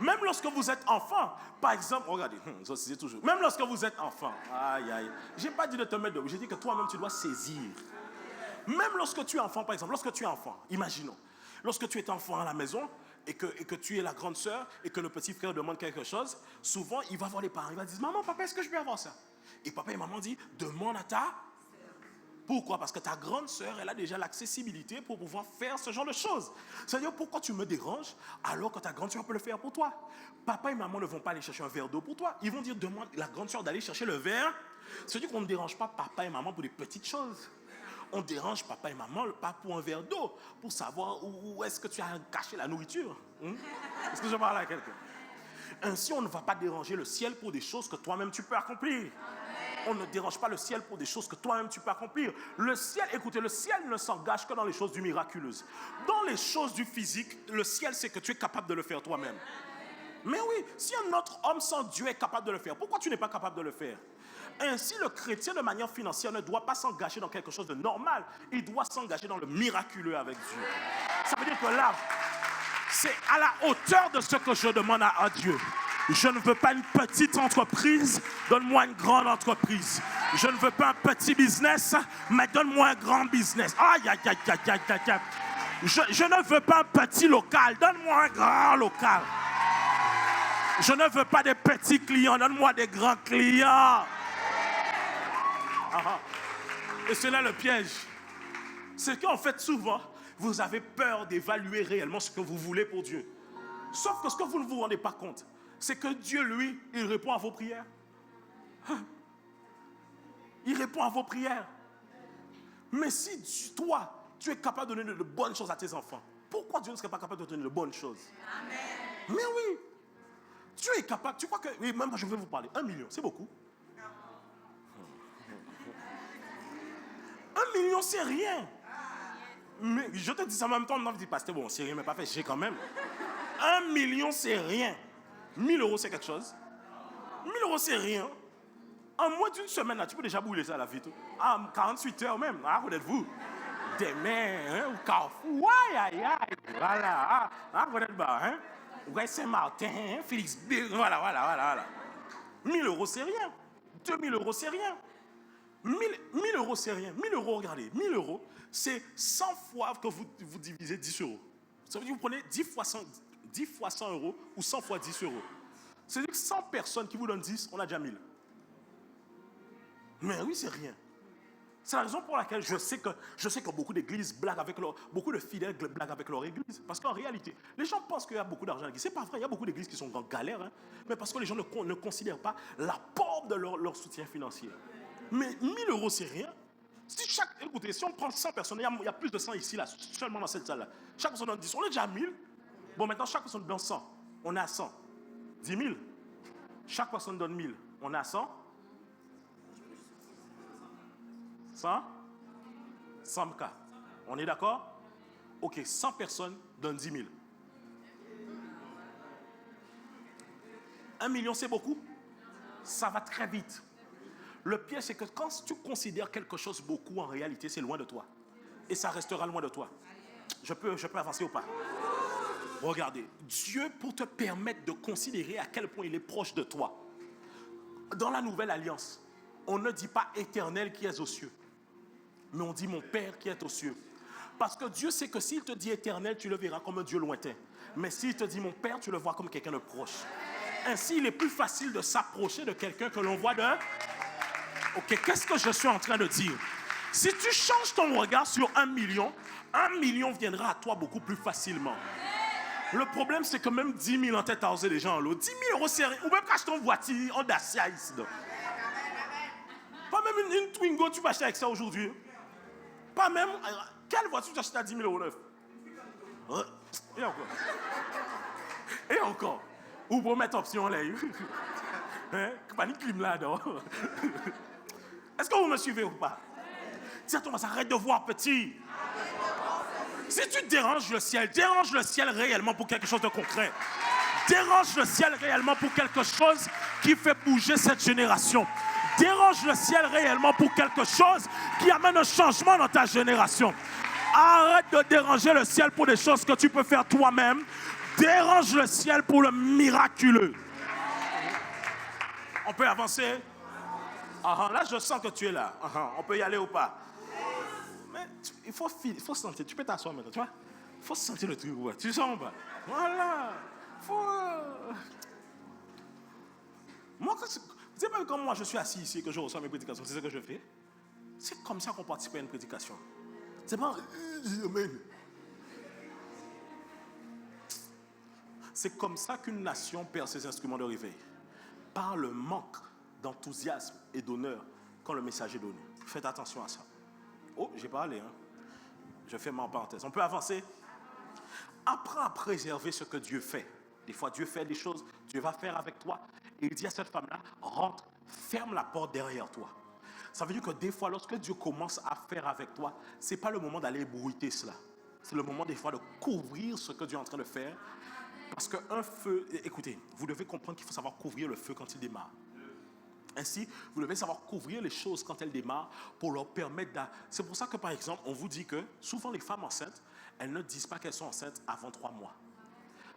Même lorsque vous êtes enfant, par exemple, regardez, ça c'est toujours. Même lorsque vous êtes enfant, aïe aïe, j'ai pas dit de te mettre debout, j'ai dit que toi-même tu dois saisir. Même lorsque tu es enfant, par exemple, lorsque tu es enfant, imaginons, lorsque tu es enfant à la maison et que tu es la grande sœur et que le petit frère demande quelque chose, souvent il va voir les parents, il va dire, maman, papa, est-ce que je peux avoir ça? Et papa et maman disent, demande à ta... Pourquoi? Parce que ta grande sœur, elle a déjà l'accessibilité pour pouvoir faire ce genre de choses. C'est-à-dire, pourquoi tu me déranges alors que ta grande sœur peut le faire pour toi? Papa et maman ne vont pas aller chercher un verre d'eau pour toi. Ils vont dire, demande à la grande sœur d'aller chercher le verre. C'est-à-dire qu'on ne dérange pas papa et maman pour des petites choses. On dérange papa et maman pas pour un verre d'eau, pour savoir où est-ce que tu as caché la nourriture. Est-ce que je parle à quelqu'un? Ainsi, on ne va pas déranger le ciel pour des choses que toi-même tu peux accomplir. On ne dérange pas le ciel pour des choses que toi-même tu peux accomplir. Le ciel, écoutez, le ciel ne s'engage que dans les choses du miraculeux. Dans les choses du physique, le ciel, c'est que tu es capable de le faire toi-même. Mais oui, si un autre homme sans Dieu est capable de le faire, pourquoi tu n'es pas capable de le faire? Ainsi, le chrétien, de manière financière, ne doit pas s'engager dans quelque chose de normal. Il doit s'engager dans le miraculeux avec Dieu. Ça veut dire que là, c'est à la hauteur de ce que je demande à Dieu. Je ne veux pas une petite entreprise, donne-moi une grande entreprise. Je ne veux pas un petit business, mais donne-moi un grand business. Aïe, aïe, aïe, aïe, aïe, aïe, aïe. Je ne veux pas un petit local, donne-moi un grand local. Je ne veux pas des petits clients, donne-moi des grands clients. Et c'est là le piège. C'est qu'en fait, souvent, vous avez peur d'évaluer réellement ce que vous voulez pour Dieu. Sauf que ce que vous ne vous rendez pas compte, c'est que Dieu, lui, il répond à vos prières. Il répond à vos prières. Mais si toi, tu es capable de donner de bonnes choses à tes enfants, pourquoi Dieu ne serait pas capable de donner de bonnes choses? Amen. Mais oui, Dieu est capable. Tu crois que... Oui, même je vais vous parler. 1 million, c'est beaucoup. 1 million, c'est rien. Mais je te dis ça en même temps, on me dit pas, c'était bon, c'est rien, mais pas fait, j'ai quand même. 1 million, c'est rien. 1000 euros, c'est quelque chose. 1000 euros, c'est rien. En moins d'une semaine, là, tu peux déjà brûler ça à la vie. En 48 heures même, vous demain, hein, au Carrefour, aïe, aïe, aïe, voilà, hein. Ouais, Saint-Martin, hein, Félix B, voilà. 1000 euros, c'est rien. 2000 euros, c'est rien. 1000 euros, c'est rien. 1000 euros, regardez, 1000 euros, c'est 100 fois que vous divisez 10 euros. Ça veut dire que vous prenez 10 fois 100 euros ou 100 fois 10 euros. C'est-à-dire que 100 personnes qui vous donnent 10, on a déjà 1000. Mais oui, c'est rien. C'est la raison pour laquelle je sais que beaucoup d'églises blaguent avec beaucoup de fidèles blaguent avec leur église. Parce qu'en réalité, les gens pensent qu'il y a beaucoup d'argent à l'église. C'est pas vrai, il y a beaucoup d'églises qui sont en galère, hein, mais parce que les gens ne considèrent pas l'apport de leur soutien financier. Mais 1000 euros, c'est rien. Écoutez, si on prend 100 personnes, il y a plus de 100 ici, là, seulement dans cette salle-là. Chaque personne donne 10, on est déjà à 1000. Bon, maintenant, chaque personne donne 100. On est à 100. 10 000. Chaque personne donne 1000. On est à 100. 100. 100 cas. On est d'accord? Ok, 100 personnes donnent 10 000. 1 million, c'est beaucoup? Ça va très vite. Le pire, c'est que quand tu considères quelque chose beaucoup, en réalité, c'est loin de toi. Et ça restera loin de toi. Je peux avancer ou pas? Regardez, Dieu, pour te permettre de considérer à quel point il est proche de toi. Dans la nouvelle alliance, on ne dit pas éternel qui est aux cieux, mais on dit mon Père qui est aux cieux. Parce que Dieu sait que s'il te dit éternel, tu le verras comme un Dieu lointain. Mais s'il te dit mon Père, tu le vois comme quelqu'un de proche. Ainsi, il est plus facile de s'approcher de quelqu'un que l'on voit de... Ok, qu'est-ce que je suis en train de dire? Si tu changes ton regard sur 1 million viendra à toi beaucoup plus facilement. Le problème, c'est que même 10 000 en tête à oser les gens en l'eau. 10 000 euros, c'est rien. Ou même quand acheter une voiture en Dacia ici. Pas même une Twingo, tu vas acheter avec ça aujourd'hui. Pas même... Quelle voiture tu achètes à 10 000 euros neuf? Et encore. Et encore. Ou pour mettre option là. Hein? Pas ni clim là-dedans. Est-ce que vous me suivez ou pas? Dis à Thomas, arrête de voir petit. Si tu déranges le ciel réellement pour quelque chose de concret. Dérange le ciel réellement pour quelque chose qui fait bouger cette génération. Dérange le ciel réellement pour quelque chose qui amène un changement dans ta génération. Arrête de déranger le ciel pour des choses que tu peux faire toi-même. Dérange le ciel pour le miraculeux. On peut avancer? Là, je sens que tu es là. On peut y aller ou pas? Mais il faut sentir. Tu peux t'asseoir maintenant, tu vois? Il faut sentir le truc. Ouais. Tu sens ou pas? Voilà. Moi, c'est pas comme moi, je suis assis ici et que je reçois mes prédications. C'est ce que je fais. C'est comme ça qu'on participe à une prédication. C'est pas... Amen. C'est comme ça qu'une nation perd ses instruments de réveil. Par le manque d'enthousiasme et d'honneur quand le message est donné. Faites attention à ça. Oh, j'ai parlé. Je fais ma parenthèse. On peut avancer. Apprends à préserver ce que Dieu fait. Des fois, Dieu fait des choses, Dieu va faire avec toi. Et il dit à cette femme-là, rentre, ferme la porte derrière toi. Ça veut dire que des fois, lorsque Dieu commence à faire avec toi, ce n'est pas le moment d'aller ébruiter cela. C'est le moment des fois de couvrir ce que Dieu est en train de faire. Parce qu'un feu, écoutez, vous devez comprendre qu'il faut savoir couvrir le feu quand il démarre. Ainsi, vous devez savoir couvrir les choses quand elles démarrent pour leur permettre de... C'est pour ça que, par exemple, on vous dit que souvent les femmes enceintes, elles ne disent pas qu'elles sont enceintes avant 3 mois.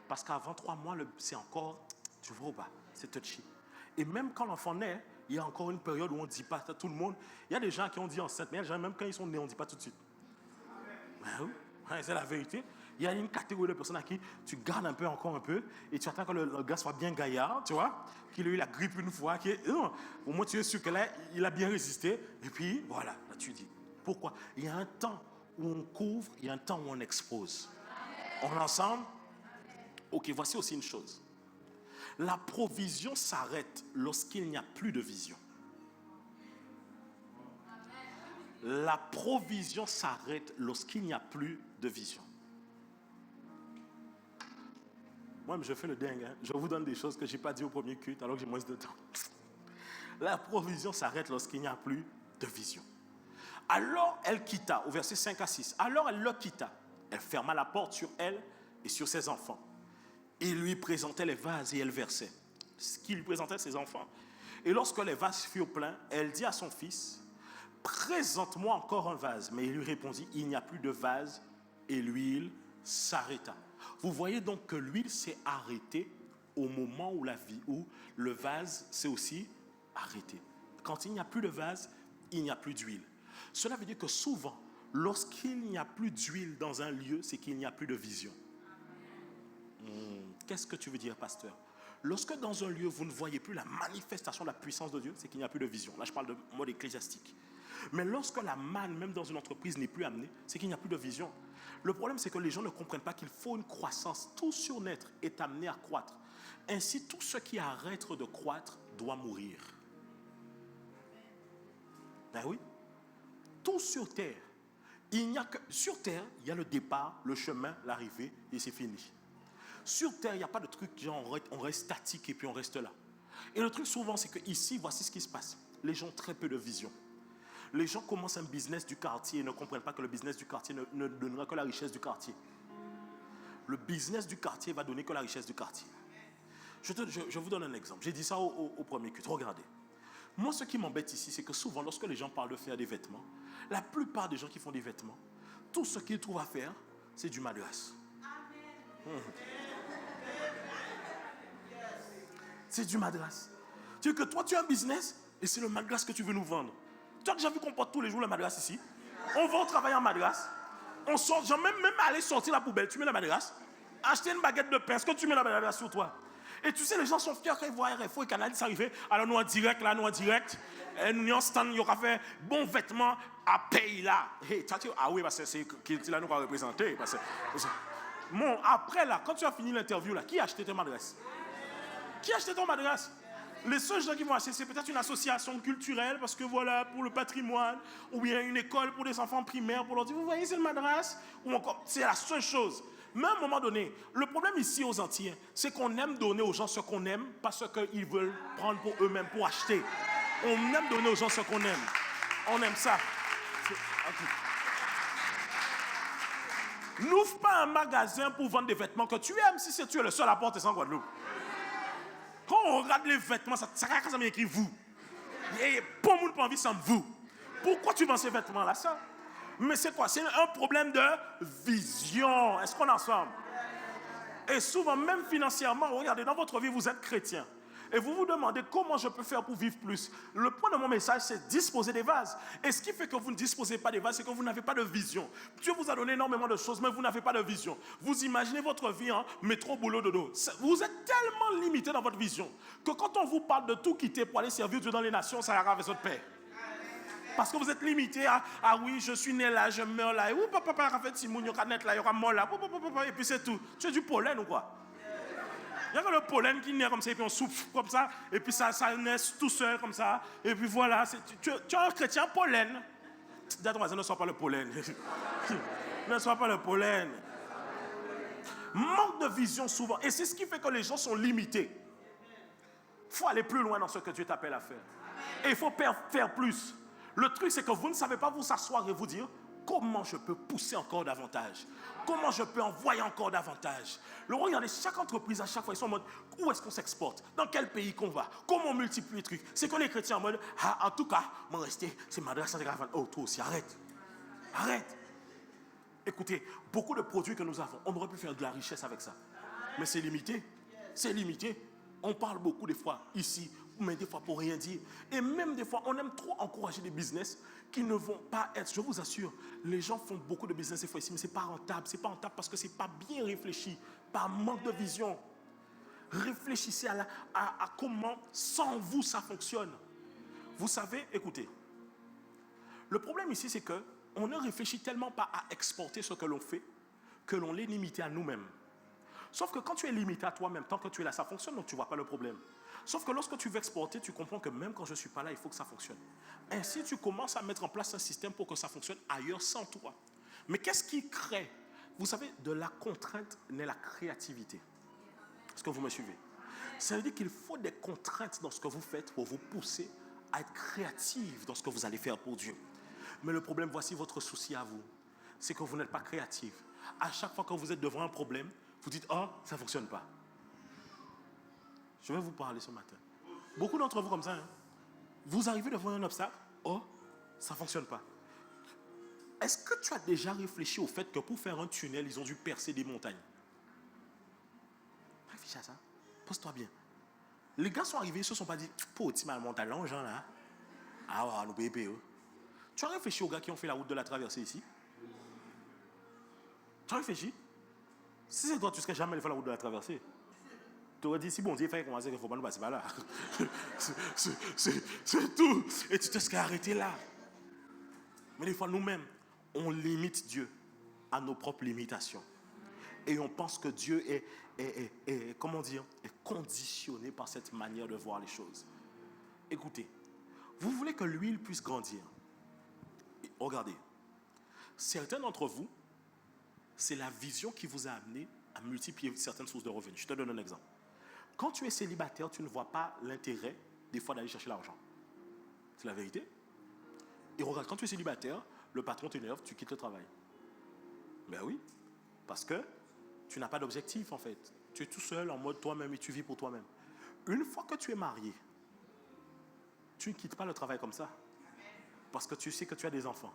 Parce qu'avant 3 mois, c'est encore, tu vois ou pas, c'est touchy. Et même quand l'enfant naît, il y a encore une période où on ne dit pas à tout le monde. Il y a des gens qui ont dit enceinte, mais il y a des gens, même quand ils sont nés, on ne dit pas tout de suite. Ben oui, c'est la vérité. Il y a une catégorie de personnes à qui tu gardes encore un peu, et tu attends que le gars soit bien gaillard, tu vois, qu'il ait eu la grippe une fois, non, au moins tu es sûr que là, il a bien résisté, et puis voilà, là tu dis. Pourquoi? Il y a un temps où on couvre, il y a un temps où on expose. On est ensemble? Ok, voici aussi une chose. La provision s'arrête lorsqu'il n'y a plus de vision. La provision s'arrête lorsqu'il n'y a plus de vision. Moi, je fais le dingue. Je vous donne des choses que je n'ai pas dit au premier culte alors que j'ai moins de temps. La provision s'arrête lorsqu'il n'y a plus de vision. Alors elle quitta, au verset 5 à 6, alors elle le quitta. Elle ferma la porte sur elle et sur ses enfants. Il lui présentait les vases et elle versait. Ce qu'il lui présentait ses enfants. Et lorsque les vases furent pleins, elle dit à son fils, présente-moi encore un vase. Mais il lui répondit, il n'y a plus de vase. Et l'huile s'arrêta. Vous voyez donc que l'huile s'est arrêtée au moment où le vase s'est aussi arrêté. Quand il n'y a plus de vase, il n'y a plus d'huile. Cela veut dire que souvent, lorsqu'il n'y a plus d'huile dans un lieu, c'est qu'il n'y a plus de vision. Qu'est-ce que tu veux dire, pasteur? Lorsque dans un lieu, vous ne voyez plus la manifestation de la puissance de Dieu, c'est qu'il n'y a plus de vision. Là, je parle de mode ecclésiastique. Mais lorsque la manne, même dans une entreprise, n'est plus amenée, c'est qu'il n'y a plus de vision. Le problème, c'est que les gens ne comprennent pas qu'il faut une croissance. Tout surnaître est amené à croître. Ainsi, tout ce qui arrête de croître doit mourir. Ben oui. Tout sur terre. Sur terre, il y a le départ, le chemin, l'arrivée, et c'est fini. Sur terre, il n'y a pas de truc genre on reste statique et puis on reste là. Et le truc souvent, c'est qu'ici, voici ce qui se passe. Les gens ont très peu de vision. Les gens commencent un business du quartier et ne comprennent pas que le business du quartier ne donnera que la richesse du quartier. Le business du quartier va donner que la richesse du quartier. Je vous donne un exemple. J'ai dit ça au premier culte. Regardez. Moi, ce qui m'embête ici, c'est que souvent, lorsque les gens parlent de faire des vêtements, la plupart des gens qui font des vêtements, tout ce qu'ils trouvent à faire, c'est du madras. C'est du madras. Tu veux que toi, tu as un business et c'est le madras que tu veux nous vendre. Tu as déjà vu qu'on porte tous les jours le madras ici? On va au travail en madras. On sort, genre même aller sortir la poubelle, tu mets la madras. Acheter une baguette de pain, est-ce que tu mets la madras sur toi? Et tu sais, les gens sont fiers quand ils voient RFO et Canal s'arriver. Alors nous en direct, là, nous en direct. Et nous en stand, il y aura fait bon vêtement à payer là. Hey, ah oui, parce que c'est qui là nous va représenter. Bon, après là, quand tu as fini l'interview là, qui a acheté ton madras? Qui a acheté ton madras? Les seuls gens qui vont acheter, c'est peut-être une association culturelle, parce que voilà, pour le patrimoine, ou bien une école pour des enfants primaires, pour leur dire, vous voyez, c'est le madras, ou encore, c'est la seule chose. Mais à un moment donné, le problème ici aux Antillais, c'est qu'on aime donner aux gens ce qu'on aime, pas ce qu'ils veulent prendre pour eux-mêmes, pour acheter. On aime donner aux gens ce qu'on aime. On aime ça. N'ouvre pas un magasin pour vendre des vêtements que tu aimes si tu es le seul à porter sans Guadeloupe. Quand on regarde les vêtements, ça m'a écrit vous. Et pour le monde pas envie, ça me vous. Pourquoi tu vends ces vêtements-là, ça? Mais c'est quoi? C'est un problème de vision. Est-ce qu'on est ensemble? Et souvent, même financièrement, regardez, dans votre vie, vous êtes chrétien. Et vous vous demandez comment je peux faire pour vivre plus. Le point de mon message, c'est disposer des vases. Et ce qui fait que vous ne disposez pas des vases, c'est que vous n'avez pas de vision. Dieu vous a donné énormément de choses, mais vous n'avez pas de vision. Vous imaginez votre vie en métro, boulot, dodo. Vous êtes tellement limité dans votre vision que quand on vous parle de tout quitter pour aller servir Dieu dans les nations, ça ira avec votre paix. Parce que vous êtes limité à oui, je suis né là, je meurs là. Et oui, papa, il y aura net là, il y aura mort là. Et puis c'est tout. Tu es du pollen ou quoi? Il y a que le pollen qui naît comme ça, et puis on souffle comme ça, et puis ça naît tout seul comme ça, et puis voilà. Tu es un chrétien pollen. Dis à ton voisin, ne sois pas le pollen. Ne sois pas le pollen. Manque de vision souvent. Et c'est ce qui fait que les gens sont limités. Il faut aller plus loin dans ce que Dieu t'appelle à faire. Et il faut faire plus. Le truc, c'est que vous ne savez pas vous asseoir et vous dire comment je peux pousser encore davantage. Comment je peux envoyer encore davantage. Regardez, chaque entreprise, à chaque fois, ils sont en mode où est-ce qu'on s'exporte? Dans quel pays qu'on va? Comment on multiplie les trucs? C'est que les chrétiens en mode en tout cas, m'en rester, c'est madras. Oh, toi aussi, arrête. Arrête. Écoutez, beaucoup de produits que nous avons, on aurait pu faire de la richesse avec ça. Mais c'est limité. C'est limité. On parle beaucoup des fois ici, mais des fois pour rien dire. Et même des fois, on aime trop encourager des business qui ne vont pas être, je vous assure, les gens font beaucoup de business des fois ici, mais ce n'est pas rentable. Ce n'est pas rentable parce que ce n'est pas bien réfléchi, par manque de vision. Réfléchissez à comment, sans vous, ça fonctionne. Vous savez, écoutez, le problème ici, c'est qu'on ne réfléchit tellement pas à exporter ce que l'on fait, que l'on l'est limité à nous-mêmes. Sauf que quand tu es limité à toi-même, tant que tu es là, ça fonctionne, donc tu ne vois pas le problème. Sauf que lorsque tu veux exporter, tu comprends que même quand je ne suis pas là, il faut que ça fonctionne. Ainsi, tu commences à mettre en place un système pour que ça fonctionne ailleurs sans toi. Mais qu'est-ce qui crée? Vous savez, de la contrainte naît la créativité. Est-ce que vous me suivez? Ça veut dire qu'il faut des contraintes dans ce que vous faites pour vous pousser à être créatif dans ce que vous allez faire pour Dieu. Mais le problème, voici votre souci à vous, c'est que vous n'êtes pas créatif. À chaque fois que vous êtes devant un problème, vous dites, oh, ça ne fonctionne pas. Je vais vous parler ce matin. Beaucoup d'entre vous comme ça, hein? Vous arrivez devant un obstacle, oh, ça ne fonctionne pas. Est-ce que tu as déjà réfléchi au fait que pour faire un tunnel, ils ont dû percer des montagnes? Réfléchis à ça. Pose-toi bien. Les gars sont arrivés, ils ne se sont pas dit, pour petit mal montagne, gens là. Ah ouais, nous payons. Tu as réfléchi aux gars qui ont fait la route de la traversée ici? Tu as réfléchi? Si c'est toi, tu ne serais jamais allé faire la route de la traversée. Tu aurais dit, si bon Dieu fait commencer, il ne faut pas nous passer par là. C'est tout. Et tu te serais arrêté là. Mais des fois, nous-mêmes, on limite Dieu à nos propres limitations. Et on pense que Dieu est conditionné par cette manière de voir les choses. Écoutez, vous voulez que l'huile puisse grandir. Regardez, certains d'entre vous, c'est la vision qui vous a amené à multiplier certaines sources de revenus. Je te donne un exemple. Quand tu es célibataire, tu ne vois pas l'intérêt des fois d'aller chercher l'argent. C'est la vérité. Et regarde, quand tu es célibataire, le patron t'énerve, tu quittes le travail. Ben oui, parce que tu n'as pas d'objectif en fait. Tu es tout seul en mode toi-même et tu vis pour toi-même. Une fois que tu es marié, tu ne quittes pas le travail comme ça. Parce que tu sais que tu as des enfants.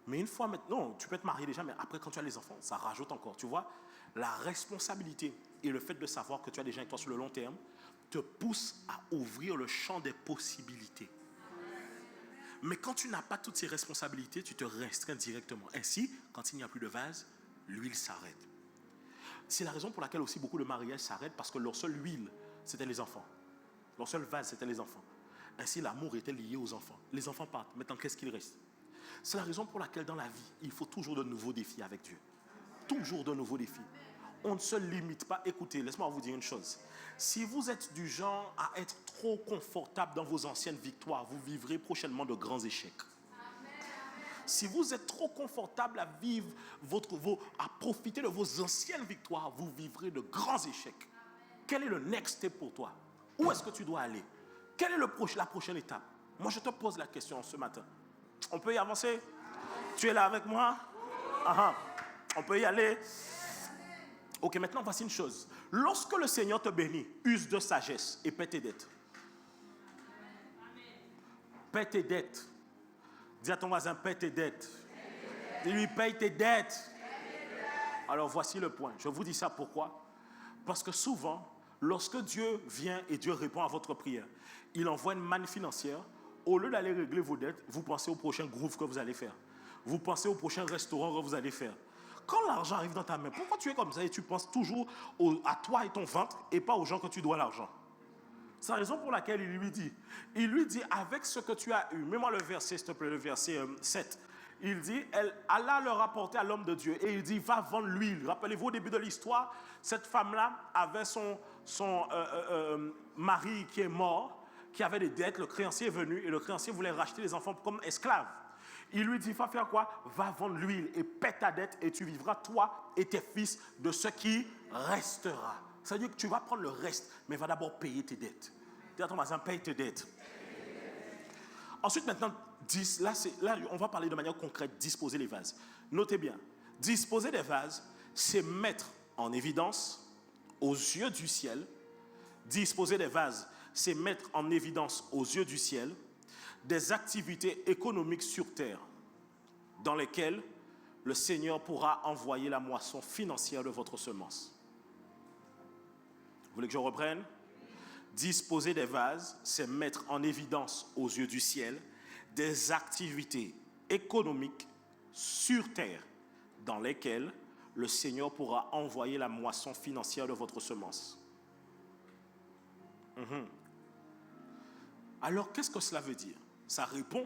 Mais une fois maintenant, tu peux être marié déjà, mais après quand tu as les enfants, ça rajoute encore. Tu vois, la responsabilité et le fait de savoir que tu as des gens avec toi sur le long terme te pousse à ouvrir le champ des possibilités. Mais quand tu n'as pas toutes ces responsabilités, tu te restreins directement. Ainsi, quand il n'y a plus de vase, l'huile s'arrête. C'est la raison pour laquelle aussi beaucoup de mariages s'arrêtent, parce que leur seule huile, c'était les enfants. Leur seul vase, c'était les enfants. Ainsi, l'amour était lié aux enfants. Les enfants partent. Maintenant, qu'est-ce qu'il reste? C'est la raison pour laquelle dans la vie, il faut toujours de nouveaux défis avec Dieu. Toujours de nouveaux défis. On ne se limite pas. Écoutez, laisse-moi vous dire une chose. Si vous êtes du genre à être trop confortable dans vos anciennes victoires, vous vivrez prochainement de grands échecs. Si vous êtes trop confortable à vivre à profiter de vos anciennes victoires, vous vivrez de grands échecs. Quel est le next step pour toi? Où est-ce que tu dois aller? Quelle est la prochaine étape? Moi, je te pose la question ce matin. On peut y avancer? Tu es là avec moi? On peut y aller? Ok, maintenant, voici une chose. Lorsque le Seigneur te bénit, use de sagesse et paie tes dettes. Paie tes dettes. Dis à ton voisin, paie tes dettes. Dis-lui, paye tes dettes. Alors, voici le point. Je vous dis ça pourquoi? Parce que souvent, lorsque Dieu vient et Dieu répond à votre prière, il envoie une manne financière. Au lieu d'aller régler vos dettes, vous pensez au prochain groove que vous allez faire. Vous pensez au prochain restaurant que vous allez faire. Quand l'argent arrive dans ta main, pourquoi tu es comme ça et tu penses toujours à toi et ton ventre et pas aux gens que tu dois l'argent? C'est la raison pour laquelle il lui dit, avec ce que tu as eu, mets-moi le verset, s'il te plaît, le verset 7. Il dit, Allah le rapportait à l'homme de Dieu et il dit, va vendre l'huile. Rappelez-vous, au début de l'histoire, cette femme-là avait son mari qui est mort, qui avait des dettes. Le créancier est venu et le créancier voulait racheter les enfants comme esclaves. Il lui dit, va faire quoi? Va vendre l'huile et paie ta dette et tu vivras, toi et tes fils, de ce qui restera. Ça veut dire que tu vas prendre le reste, mais va d'abord payer tes dettes. Dis à ton voisin, paye tes dettes. Ensuite, maintenant, là, on va parler de manière concrète, disposer les vases. Notez bien, disposer des vases, c'est mettre en évidence aux yeux du ciel. Disposer des vases, c'est mettre en évidence aux yeux du ciel des activités économiques sur terre dans lesquelles le Seigneur pourra envoyer la moisson financière de votre semence. Vous voulez que je reprenne? Disposer des vases, c'est mettre en évidence aux yeux du ciel des activités économiques sur terre dans lesquelles le Seigneur pourra envoyer la moisson financière de votre semence. Alors, qu'est-ce que cela veut dire? Ça répond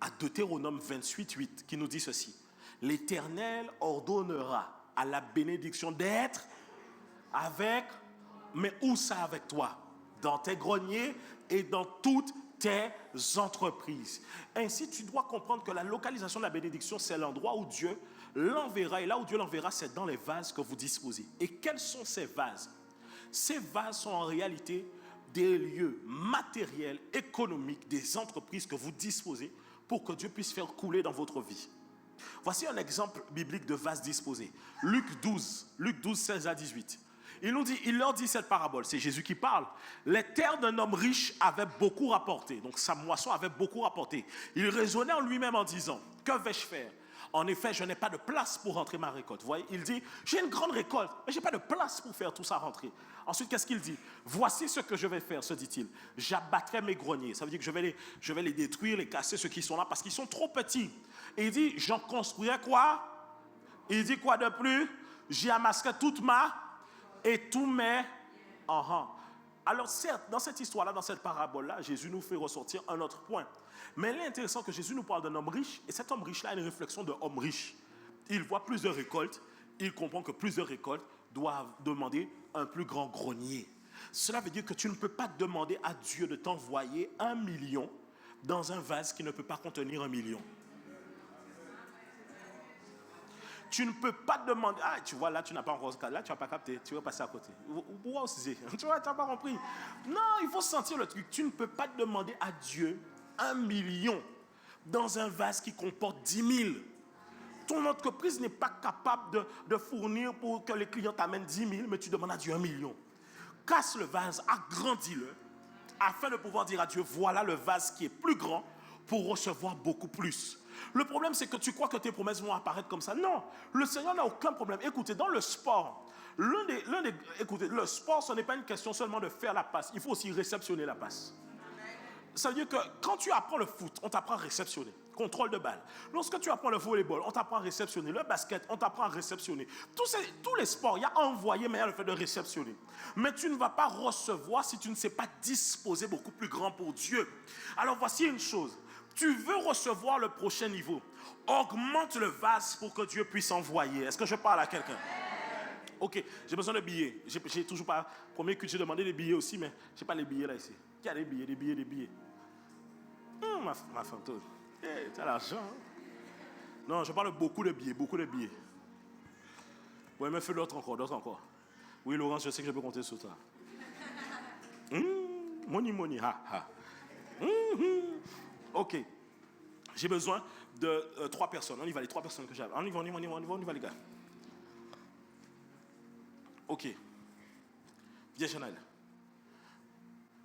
à Deutéronome 28:8 qui nous dit ceci. L'Éternel ordonnera à la bénédiction d'être avec, mais où ça avec toi? Dans tes greniers et dans toutes tes entreprises. Ainsi, tu dois comprendre que la localisation de la bénédiction, c'est l'endroit où Dieu l'enverra. Et là où Dieu l'enverra, c'est dans les vases que vous disposez. Et quels sont ces vases? Ces vases sont en réalité des lieux matériels, économiques, des entreprises que vous disposez pour que Dieu puisse faire couler dans votre vie. Voici un exemple biblique de vase disposé. Luc 12, 16 à 18. Il leur dit cette parabole, c'est Jésus qui parle. Les terres d'un homme riche avaient beaucoup rapporté, donc sa moisson avait beaucoup rapporté. Il raisonnait en lui-même en disant, que vais-je faire? En effet, je n'ai pas de place pour rentrer ma récolte. Vous voyez, il dit, j'ai une grande récolte, mais je n'ai pas de place pour faire tout ça rentrer. Ensuite, qu'est-ce qu'il dit? Voici ce que je vais faire, se dit-il. J'abattrai mes greniers. Ça veut dire que je vais les détruire, les casser, ceux qui sont là, parce qu'ils sont trop petits. Et il dit, j'en construirai quoi? Il dit quoi de plus? J'y amasserai toute ma et tous mes... Alors certes, dans cette histoire-là, dans cette parabole-là, Jésus nous fait ressortir un autre point. Mais il est intéressant que Jésus nous parle d'un homme riche, et cet homme riche-là a une réflexion d'homme riche. Il voit plus de récoltes, il comprend que plus de récoltes doivent demander un plus grand grenier. Cela veut dire que tu ne peux pas demander à Dieu de t'envoyer 1 million dans un vase qui ne peut pas contenir 1 million. Tu ne peux pas demander, ah tu vois là tu n'as pas encore, là tu n'as pas capté, tu vas passer à côté. Pourquoi aussi? Tu vois, tu n'as pas compris. Non, il faut sentir le truc. Tu ne peux pas demander à Dieu 1 million dans un vase qui comporte 10 000. Ton entreprise n'est pas capable de fournir pour que les clients t'amènent 10 000, mais tu demandes à Dieu 1 million. Casse le vase, agrandis-le, afin de pouvoir dire à Dieu, voilà le vase qui est plus grand pour recevoir beaucoup plus. Le problème, c'est que tu crois que tes promesses vont apparaître comme ça. Non, le Seigneur n'a aucun problème. Écoutez, dans le sport, écoutez, le sport, ce n'est pas une question seulement de faire la passe. Il faut aussi réceptionner la passe. Ça veut dire que quand tu apprends le foot, on t'apprend à réceptionner. Contrôle de balle. Lorsque tu apprends le volleyball, on t'apprend à réceptionner. Le basket, on t'apprend à réceptionner. Tous les sports, il y a envoyer, mais il y a le fait de réceptionner. Mais tu ne vas pas recevoir si tu ne sais pas disposer beaucoup plus grand pour Dieu. Alors voici une chose. Tu veux recevoir le prochain niveau. Augmente le vase pour que Dieu puisse envoyer. Est-ce que je parle à quelqu'un? Ok, j'ai besoin de billets. J'ai toujours pas. Premier que j'ai demandé des billets aussi, mais je n'ai pas les billets là ici. Qui a des billets, des billets, des billets? Ma femme, toi. Hey, tu as l'argent. Hein? Non, je parle beaucoup de billets, beaucoup de billets. Oui, mais fais d'autres encore. Oui, Laurence, je sais que je peux compter sur toi. Money, ha. Ok. J'ai besoin de 3 personnes. On y va, les 3 personnes que j'avais. On y va, les gars. Ok. Viens, Chanel.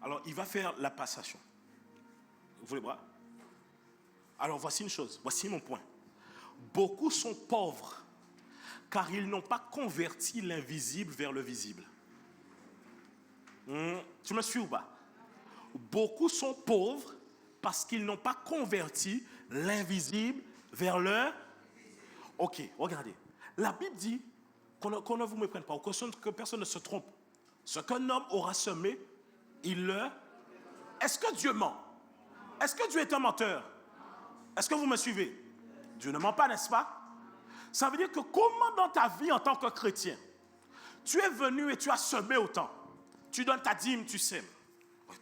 Alors, il va faire la passation. Vous les bras? Alors, voici une chose. Voici mon point. Beaucoup sont pauvres car ils n'ont pas converti l'invisible vers le visible. Tu me suis ou pas? Beaucoup sont pauvres parce qu'ils n'ont pas converti l'invisible vers le... Ok, regardez. La Bible dit qu'on ne vous méprenne pas, que personne ne se trompe. Ce qu'un homme aura semé, il le... Est-ce que Dieu ment? Est-ce que Dieu est un menteur? Est-ce que vous me suivez? Dieu ne ment pas, n'est-ce pas? Ça veut dire que comment dans ta vie en tant que chrétien, tu es venu et tu as semé autant. Tu donnes ta dîme, tu sèmes.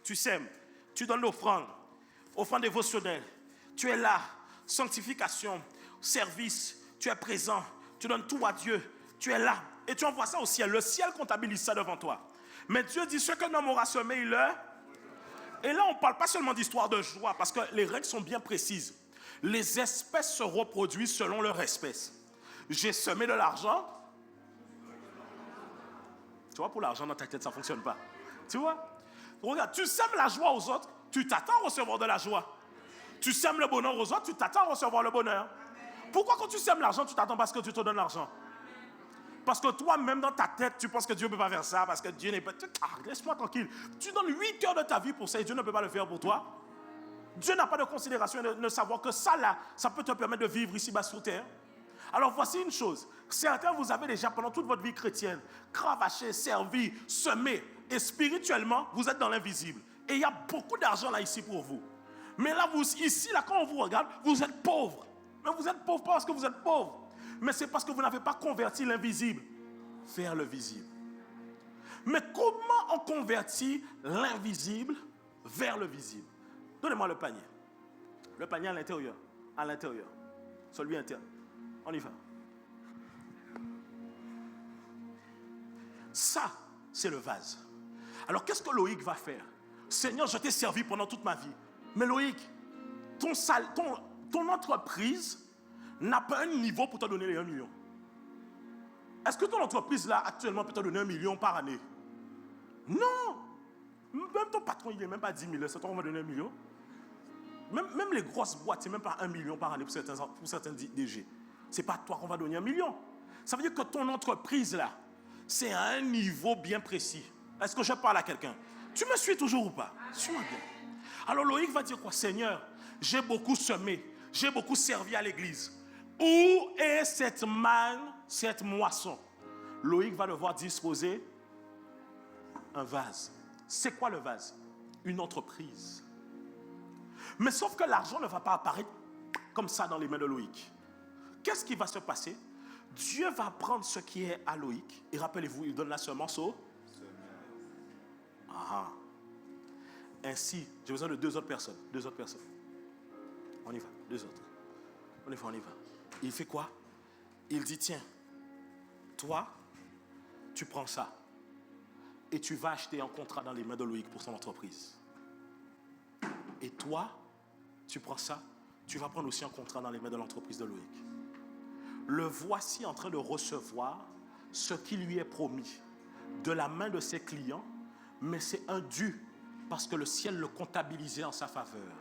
Tu sèmes. Tu donnes l'offrande. Offrande dévotionnelle. Tu es là. Sanctification. Service. Tu es présent. Tu donnes tout à Dieu. Tu es là. Et tu envoies ça au ciel. Le ciel comptabilise ça devant toi. Mais Dieu dit, ce qu'un homme aura semé, il le... Et là, on ne parle pas seulement d'histoire de joie, parce que les règles sont bien précises. Les espèces se reproduisent selon leur espèce. J'ai semé de l'argent. Tu vois, pour l'argent dans ta tête, ça ne fonctionne pas. Tu vois? Regarde, tu sèmes la joie aux autres, tu t'attends à recevoir de la joie. Tu sèmes le bonheur aux autres, tu t'attends à recevoir le bonheur. Pourquoi quand tu sèmes l'argent, tu t'attends parce que Dieu te donne l'argent? Parce que toi-même dans ta tête, tu penses que Dieu ne peut pas faire ça, parce que Dieu n'est pas... laisse-moi tranquille. Tu donnes 8 heures de ta vie pour ça et Dieu ne peut pas le faire pour toi. Dieu n'a pas de considération de savoir que ça là, ça peut te permettre de vivre ici-bas sur terre. Alors voici une chose. Certains, vous avez déjà pendant toute votre vie chrétienne cravaché, servi, semé. Et spirituellement, vous êtes dans l'invisible. Et il y a beaucoup d'argent là ici pour vous. Mais là, ici, là, quand on vous regarde, vous êtes pauvre. Mais vous êtes pauvre pas parce que vous êtes pauvre. Mais c'est parce que vous n'avez pas converti l'invisible vers le visible. Mais comment on convertit l'invisible vers le visible? Donnez-moi le panier. Le panier à l'intérieur. À l'intérieur. Celui interne. On y va. Ça, c'est le vase. Alors, qu'est-ce que Loïc va faire? Seigneur, je t'ai servi pendant toute ma vie. Mais Loïc, ton entreprise n'a pas un niveau pour te donner les 1 million. Est-ce que ton entreprise, là, actuellement, peut te donner 1 million par année? Non. Même ton patron, il n'est même pas 10 000. C'est toi qu'on va donner 1 million. Même les grosses boîtes, c'est même pas 1 million par année pour certains DG. C'est pas toi qu'on va donner 1 million. Ça veut dire que ton entreprise, là, c'est à un niveau bien précis. Est-ce que je parle à quelqu'un? Tu me suis toujours ou pas? Suis-moi bien. Alors Loïc va dire quoi? Seigneur, j'ai beaucoup semé, j'ai beaucoup servi à l'église. Où est cette manne, cette moisson? Loïc va devoir disposer un vase. C'est quoi le vase? Une entreprise. Mais sauf que l'argent ne va pas apparaître comme ça dans les mains de Loïc. Qu'est-ce qui va se passer? Dieu va prendre ce qui est à Loïc. Et rappelez-vous, il donne la semence au... Ah. Ainsi, j'ai besoin de 2 autres personnes. 2 autres personnes. On y va, 2 autres. On y va. Il fait quoi? Il dit, tiens, toi, tu prends ça et tu vas acheter un contrat dans les mains de Loïc pour son entreprise. Et toi, tu prends ça, tu vas prendre aussi un contrat dans les mains de l'entreprise de Loïc. Le voici en train de recevoir ce qui lui est promis de la main de ses clients, mais c'est un dû parce que le ciel le comptabilisait en sa faveur.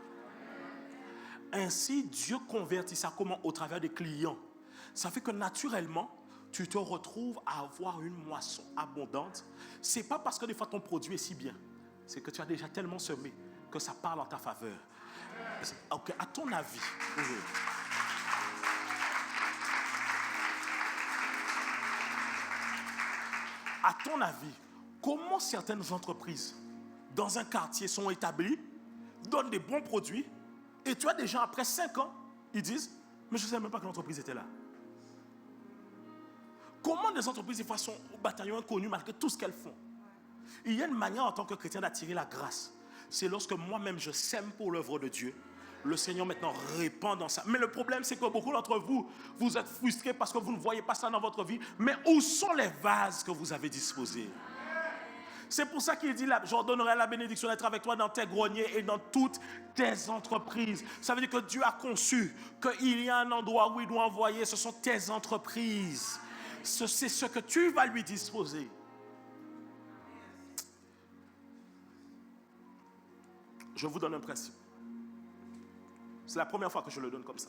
Ainsi, Dieu convertit ça comment? Au travers des clients. Ça fait que naturellement, tu te retrouves à avoir une moisson abondante. Ce n'est pas parce que des fois ton produit est si bien, c'est que tu as déjà tellement semé que ça parle en ta faveur. Okay, à ton avis, comment certaines entreprises dans un quartier sont établies, donnent des bons produits, et tu as des gens après 5 ans, ils disent, mais je ne savais même pas que l'entreprise était là. Comment des entreprises des fois sont au bataillon inconnu malgré tout ce qu'elles font? Il y a une manière en tant que chrétien d'attirer la grâce. C'est lorsque moi-même je sème pour l'œuvre de Dieu. Le Seigneur maintenant répand dans ça. Mais le problème c'est que beaucoup d'entre vous, vous êtes frustrés parce que vous ne voyez pas ça dans votre vie. Mais où sont les vases que vous avez disposés? C'est pour ça qu'il dit là, j'ordonnerai la bénédiction d'être avec toi dans tes greniers et dans toutes tes entreprises. Ça veut dire que Dieu a conçu qu'il y a un endroit où il doit envoyer, ce sont tes entreprises. C'est ce que tu vas lui disposer. Je vous donne un principe. C'est la première fois que je le donne comme ça.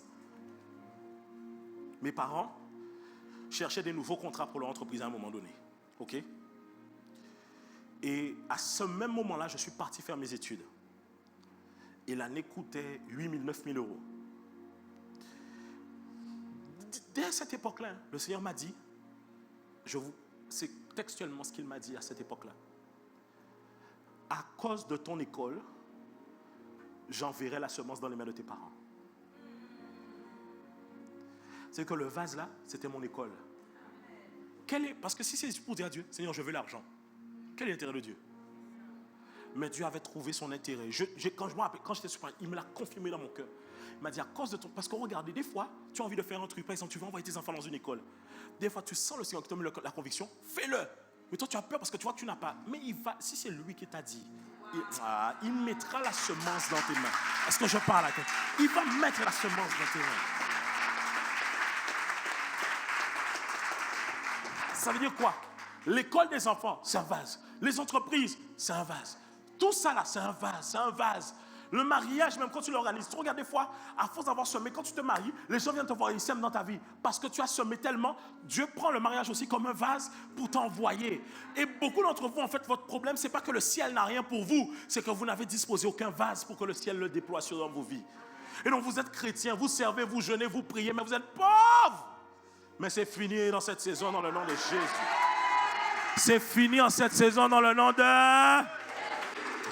Mes parents cherchaient des nouveaux contrats pour leur entreprise à un moment donné. OK? Et à ce même moment-là, je suis parti faire mes études. Et l'année coûtait 8 000, 9 000 euros. Dès cette époque-là, le Seigneur m'a dit, c'est textuellement ce qu'il m'a dit à cette époque-là. À cause de ton école, j'enverrai la semence dans les mains de tes parents. C'est que le vase là, c'était mon école. Parce que si c'est pour dire à Dieu, Seigneur, je veux l'argent. Quel est l'intérêt de Dieu? Mais Dieu avait trouvé son intérêt. Quand j'étais surpris, il me l'a confirmé dans mon cœur. Il m'a dit à cause de ton... Parce que regardez, des fois, tu as envie de faire un truc. Par exemple, tu vas envoyer tes enfants dans une école. Des fois, tu sens le Seigneur qui te met la conviction. Fais-le. Mais toi, tu as peur parce que tu vois que tu n'as pas. Mais si c'est lui qui t'a dit, il mettra la semence dans tes mains. Est-ce que je parle à quelqu'un? Il va mettre la semence dans tes mains. Ça veut dire quoi? L'école des enfants, c'est un vase. Les entreprises, c'est un vase. Tout ça là, c'est un vase, c'est un vase. Le mariage, même quand tu l'organises, tu regardes des fois, à force d'avoir semé, quand tu te maries, les gens viennent te voir, ils sèment dans ta vie. Parce que tu as semé tellement, Dieu prend le mariage aussi comme un vase pour t'envoyer. Et beaucoup d'entre vous, en fait, votre problème, c'est pas que le ciel n'a rien pour vous, c'est que vous n'avez disposé aucun vase pour que le ciel le déploie dans vos vies. Et donc vous êtes chrétiens, vous servez, vous jeûnez, vous priez, mais vous êtes pauvres. Mais c'est fini dans cette saison dans le nom de Jésus. C'est fini en cette saison dans le nom de...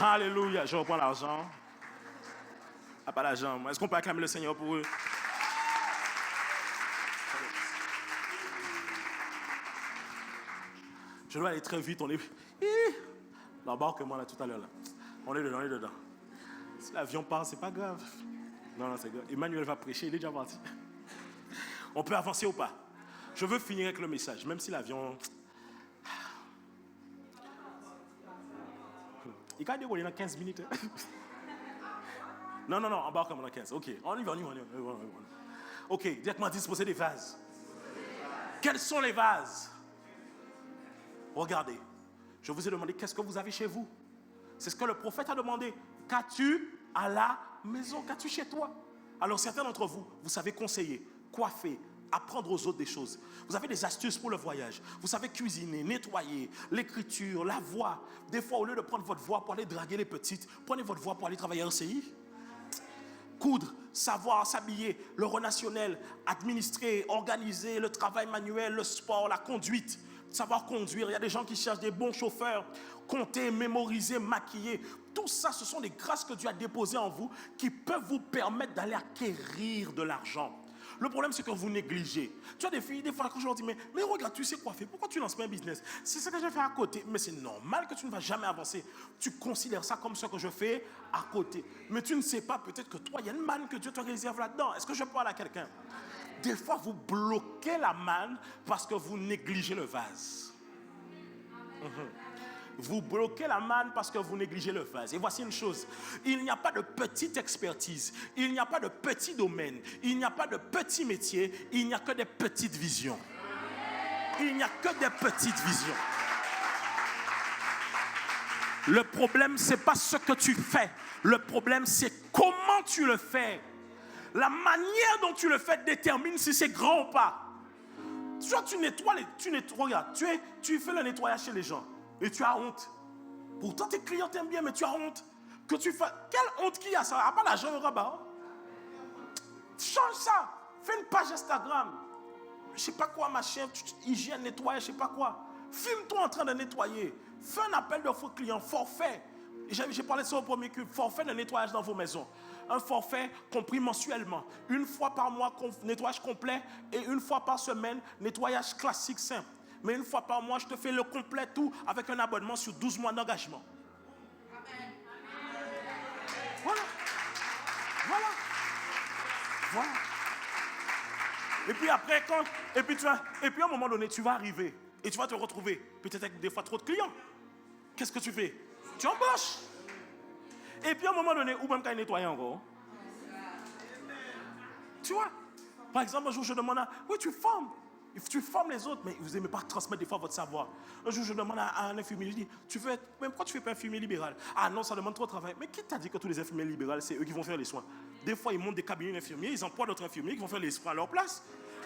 Alléluia. Je reprends l'argent. Ah, pas l'argent. Est-ce qu'on peut acclamer le Seigneur pour eux? Je dois aller très vite. On est... L'embarquement là tout à l'heure. Là. On est dedans. Si l'avion part, c'est pas grave. Non, c'est grave. Emmanuel va prêcher, il est déjà parti. On peut avancer ou pas? Je veux finir avec le message, même si l'avion... Il va dérouler dans 15 minutes. Non, embarquement dans 15. Ok, on y va. Ok, directement disposer des vases. Quels sont les vases? Regardez, je vous ai demandé qu'est-ce que vous avez chez vous. C'est ce que le prophète a demandé. Qu'as-tu à la maison? Qu'as-tu chez toi? Alors certains d'entre vous, vous savez conseiller, coiffer, apprendre aux autres des choses. Vous avez des astuces pour le voyage. Vous savez cuisiner, nettoyer, l'écriture, la voix. Des fois, au lieu de prendre votre voix pour aller draguer les petites, prenez votre voix pour aller travailler en CI. Coudre, savoir s'habiller, le relationnel, administrer, organiser, le travail manuel, le sport, la conduite, savoir conduire. Il y a des gens qui cherchent des bons chauffeurs, compter, mémoriser, maquiller. Tout ça, ce sont des grâces que Dieu a déposées en vous qui peuvent vous permettre d'aller acquérir de l'argent. Le problème, c'est que vous négligez. Tu as des filles, des fois, quand je leur dis, mais regarde, tu sais quoi faire, pourquoi tu lances pas un business? C'est ce que je fais à côté. Mais c'est normal que tu ne vas jamais avancer. Tu considères ça comme ce que je fais à côté. Mais tu ne sais pas, peut-être que toi, il y a une manne que Dieu te réserve là-dedans. Est-ce que je parle à quelqu'un? Des fois, vous bloquez la manne parce que vous négligez le vase. Vous bloquez la manne parce que vous négligez le vase. Et voici une chose, il n'y a pas de petite expertise, il n'y a pas de petit domaine, il n'y a pas de petit métier, il n'y a que des petites visions. Il n'y a que des petites visions. Le problème, ce n'est pas ce que tu fais. Le problème, c'est comment tu le fais. La manière dont tu le fais détermine si c'est grand ou pas. Soit tu nettoies, regarde, tu fais le nettoyage chez les gens et tu as honte. Pourtant, tes clients t'aiment bien, mais tu as honte. Que tu fais, quelle honte qu'il y a ça? À part l'argent au rabat. Change ça. Fais une page Instagram. Je sais pas quoi, ma chère, hygiène, nettoyage, je sais pas quoi. Filme-toi en train de nettoyer. Fais un appel de vos clients, forfait. J'ai parlé de ça au premier culte, forfait de nettoyage dans vos maisons. Un forfait compris mensuellement. Une fois par mois, nettoyage complet. Et une fois par semaine, nettoyage classique simple. Mais une fois par mois, je te fais le complet tout avec un abonnement sur 12 mois d'engagement. Voilà. Voilà. Voilà. Et puis après, et puis à un moment donné, tu vas arriver et tu vas te retrouver peut-être avec des fois trop de clients. Qu'est-ce que tu fais? Tu embauches. Et puis à un moment donné, ou même quand il nettoie encore. Tu vois? Par exemple, un jour je demande oui, tu formes. Tu formes les autres, mais vous n'aimez pas transmettre des fois votre savoir. Un jour je demande à un infirmier, je dis, même pourquoi tu ne fais pas infirmier libéral? Ah non, ça demande trop de travail. Mais qui t'a dit que tous les infirmiers libéraux, c'est eux qui vont faire les soins? Des fois, ils montent des cabinets d'infirmiers, ils emploient d'autres infirmiers qui vont faire les soins à leur place.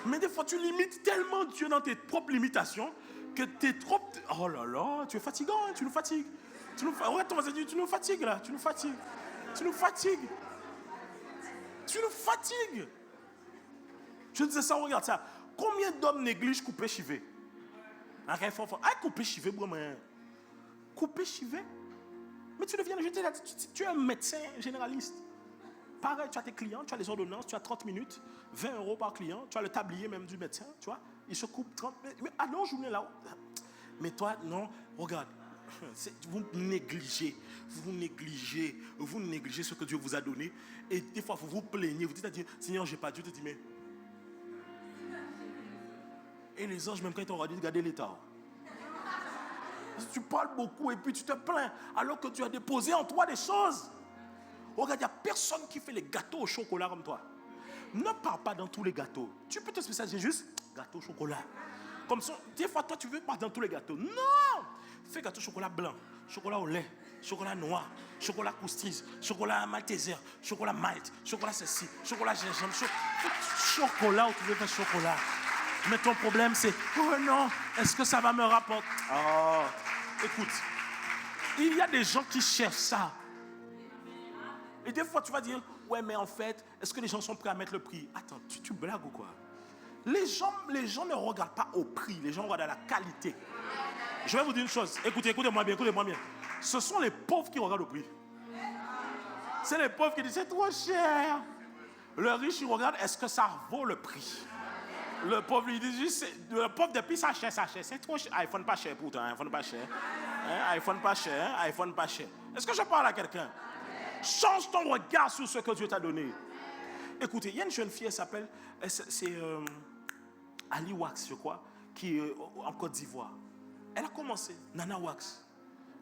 Mais des fois, tu limites tellement Dieu dans tes propres limitations que tu es trop... Oh là là, tu es fatigant, hein, tu nous fatigues. Regarde ton voisin, tu nous fatigues là, tu nous fatigues. Tu nous fatigues. Tu nous fatigues. Je disais ça, regarde ça. Combien d'hommes négligent couper chivé? Ah, couper chivé, couper chivé? Mais tu deviens, tu es un médecin généraliste. Pareil, tu as tes clients, tu as les ordonnances, tu as 30 minutes, 20 € par client, tu as le tablier même du médecin, tu vois. Il se coupe 30 minutes. Mais allons, journée là. Mais toi, non, regarde. Vous négligez ce que Dieu vous a donné. Et des fois, vous vous plaignez, vous dites à Dieu, Seigneur, j'ai pas Dieu te dit, mais... Et les anges, même quand ils t'ont dit de garder l'état. Tu parles beaucoup et puis tu te plains, alors que tu as déposé en toi des choses. Regarde, il n'y a personne qui fait les gâteaux au chocolat comme toi. Ne pars pas dans tous les gâteaux. Tu peux te spécialiser juste gâteau au chocolat. Comme ça, des fois, toi, tu veux pas dans tous les gâteaux. Non! Fais gâteau au chocolat blanc, chocolat au lait, chocolat noir, chocolat couscous, chocolat malteser, chocolat malt, chocolat ceci, chocolat gingembre, chocolat où tu veux faire chocolat. Mais ton problème, c'est, oh non, est-ce que ça va me rapporter? Oh, écoute, il y a des gens qui cherchent ça. Et des fois, tu vas dire, ouais, mais en fait, est-ce que les gens sont prêts à mettre le prix? Attends, tu blagues ou quoi? Les gens ne regardent pas au prix, les gens regardent à la qualité. Je vais vous dire une chose, écoutez-moi bien. Ce sont les pauvres qui regardent au prix. C'est les pauvres qui disent, c'est trop cher. Le riche, il regarde, est-ce que ça vaut le prix? Le pauvre, il dit juste, le pauvre depuis ça cher, c'est trop cher. iPhone pas cher pourtant, iPhone pas cher. iPhone pas cher. Est-ce que je parle à quelqu'un? Change ton regard sur ce que Dieu t'a donné. Écoutez, il y a une jeune fille, elle s'appelle, c'est Ali Wax, je crois, qui est en Côte d'Ivoire. Elle a commencé, Nana Wax.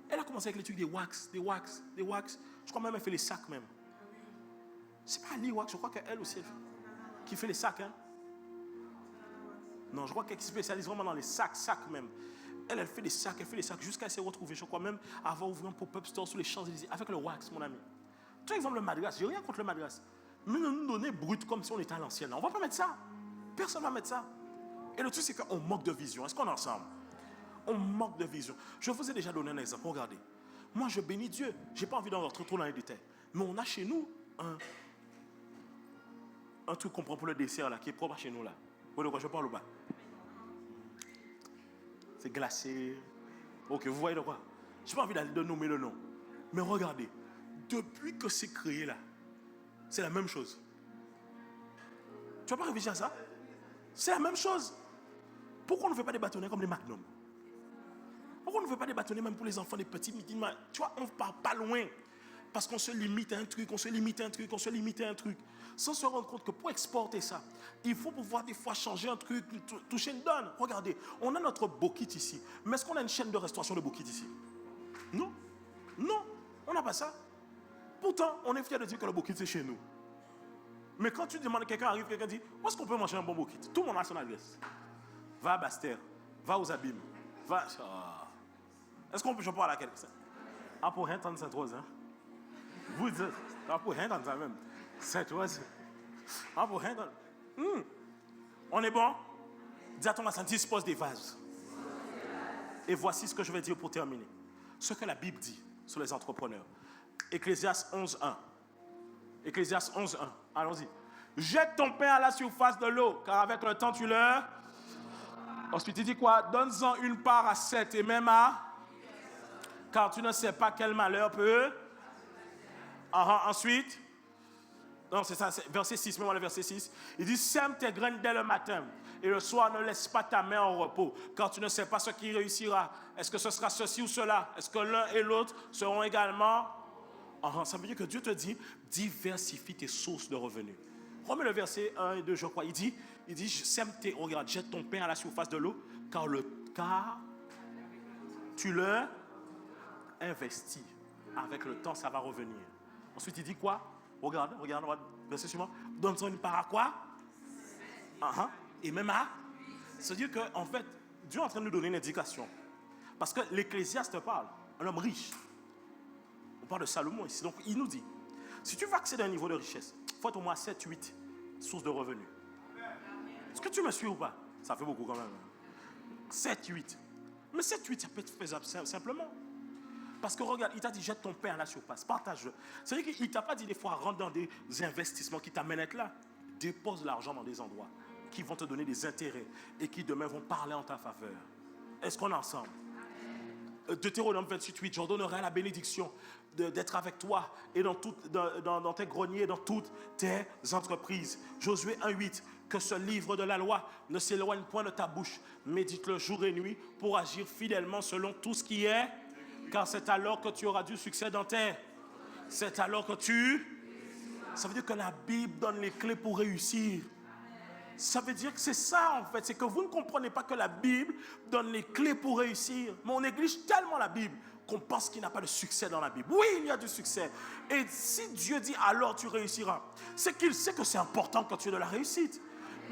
Elle a commencé avec les trucs des wax. Je crois même elle fait les sacs même. C'est pas Ali Wax, je crois qu'elle aussi, qui fait les sacs, hein. Non, je crois qu'elle se spécialise vraiment dans les sacs même. Elle fait des sacs, jusqu'à s'y retrouver. Je crois même avoir ouvert un pop-up store sur les Champs-Élysées avec le wax, mon ami. Par exemple, le madras, j'ai rien contre le madras. Mais ne nous donner brut comme si on était à l'ancienne. On ne va pas mettre ça. Personne ne va mettre ça. Et le truc, c'est qu'on manque de vision. Est-ce qu'on est ensemble? On manque de vision. Je vous ai déjà donné un exemple. Regardez. Moi, je bénis Dieu. Je n'ai pas envie d'en rentrer trop dans les détails. Mais on a chez nous un truc qu'on prend pour le dessert, là, qui est propre à chez nous, là. Vous voyez de quoi je parle ou pas? C'est glacé. Ok, vous voyez de quoi? Je n'ai pas envie de nommer le nom. Mais regardez. Depuis que c'est créé, là, c'est la même chose. Tu ne vas pas réfléchir à ça? C'est la même chose. Pourquoi on ne fait pas des bâtonnets comme les Magnum? Pourquoi on ne fait pas des bâtonnets même pour les enfants, des petits? Tu vois, on ne part pas loin. Parce qu'on se limite à un truc, sans se rendre compte que pour exporter ça, il faut pouvoir des fois changer un truc, toucher une donne. Regardez, on a notre bokit ici. Mais est-ce qu'on a une chaîne de restauration de bokit ici? Non. Non, on n'a pas ça. Pourtant, on est fiers de dire que le bokit c'est chez nous. Mais quand tu demandes, quelqu'un arrive, quelqu'un dit, où est-ce qu'on peut manger un bon bokit? Tout le monde a son adresse. Va à Bastère, va aux Abîmes, va... Est-ce qu'on peut, je parle à quelqu'un? Ah, pour rien entendre cette rose, hein? Vous dites, ah, pour rien entendre ça même. Cette rose. Ah, pour rien entendre. On est bon? Dis à ton voisin, dispose des vases. Et voici ce que je vais dire pour terminer. Ce que la Bible dit sur les entrepreneurs. Ecclésiaste 11.1. Ecclésiaste 11.1. Allons-y. Jette ton pain à la surface de l'eau, car avec le temps tu leur... Ensuite, il dit quoi? Donne-en une part à 7 et même à... Car tu ne sais pas quel malheur peut... Ensuite... Non, c'est ça, c'est verset 6, même le verset 6. Il dit, sème tes graines dès le matin, et le soir ne laisse pas ta main au repos, car tu ne sais pas ce qui réussira. Est-ce que ce sera ceci ou cela? Est-ce que l'un et l'autre seront également... Ça veut dire que Dieu te dit, diversifie tes sources de revenus. Remets le verset 1 et 2, je crois. Il dit, sème tes... Regarde, jette ton pain à la surface de l'eau, car tu le investis. Avec le temps, ça va revenir. Ensuite, il dit quoi? Regarde, verset suivant. Donne-toi une part à quoi? Et même à... C'est-à-dire qu'en fait, Dieu est en train de nous donner une indication. Parce que l'Ecclésiaste parle, un homme riche. On parle de Salomon ici. Donc, il nous dit, si tu veux accéder à un niveau de richesse, il faut être au moins 7-8 sources de revenus. Est-ce que tu me suis ou pas? Ça fait beaucoup quand même. 7-8. Mais 7-8, ça peut être faisable simplement. Parce que regarde, il t'a dit, jette ton pain à la surface, partage-le. C'est-à-dire qu'il ne t'a pas dit des fois, rentre dans des investissements qui t'amènent à être là. Dépose l'argent dans des endroits qui vont te donner des intérêts et qui demain vont parler en ta faveur. Est-ce qu'on est ensemble? Deutéronome 28, j'ordonnerai la bénédiction d'être avec toi et dans tes greniers, dans toutes tes entreprises. Josué 1,8, que ce livre de la loi ne s'éloigne point de ta bouche. Médite-le jour et nuit pour agir fidèlement selon tout ce qui est, car c'est alors que tu auras du succès dans tes... C'est alors que tu... Ça veut dire que la Bible donne les clés pour réussir. Ça veut dire que c'est ça en fait, c'est que vous ne comprenez pas que la Bible donne les clés pour réussir. Mais on néglige tellement la Bible qu'on pense qu'il n'y a pas de succès dans la Bible. Oui, il y a du succès. Et si Dieu dit alors tu réussiras, c'est qu'il sait que c'est important quand tu es de la réussite.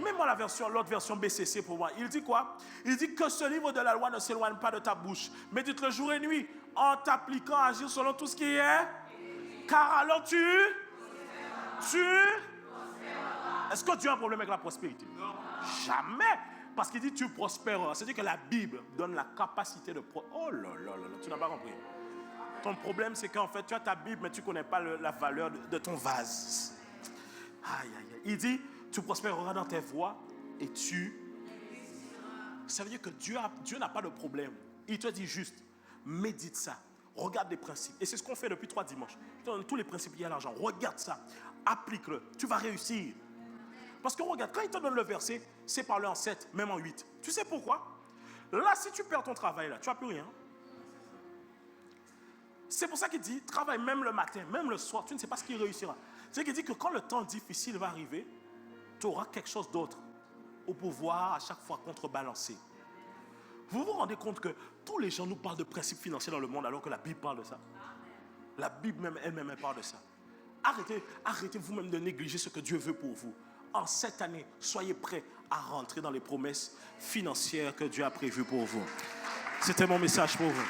Même moi l'autre version BCC pour moi, il dit quoi? Il dit que ce livre de la loi ne s'éloigne pas de ta bouche. Médite le jour et nuit en t'appliquant à agir selon tout ce qui est. Car alors tu... Est-ce que Dieu a un problème avec la prospérité? Non. Jamais. Parce qu'il dit tu prospéreras. C'est-à-dire que la Bible donne la capacité de... Oh là là là, tu n'as pas compris. Ton problème, c'est qu'en fait, tu as ta Bible, mais tu ne connais pas la valeur de ton vase. Aïe, aïe, aïe. Il dit, tu prospéreras dans tes voies et tu... Ça veut dire que Dieu n'a pas de problème. Il te dit juste, médite ça. Regarde les principes. Et c'est ce qu'on fait depuis 3 dimanches. Je te donne tous les principes liés à l'argent. Regarde ça. Applique-le. Tu vas réussir. Parce que regarde, quand il te donne le verset, c'est parlé en 7, même en 8. Tu sais pourquoi? Là, si tu perds ton travail, là, tu n'as plus rien. C'est pour ça qu'il dit, travaille même le matin, même le soir, tu ne sais pas ce qui réussira. C'est qu'il dit que quand le temps difficile va arriver, tu auras quelque chose d'autre au pouvoir à chaque fois contrebalancer. Vous vous rendez compte que tous les gens nous parlent de principes financiers dans le monde alors que la Bible parle de ça? La Bible même, elle-même, elle parle de ça. Arrêtez vous-même de négliger ce que Dieu veut pour vous. En cette année, soyez prêts à rentrer dans les promesses financières que Dieu a prévues pour vous. C'était mon message pour vous.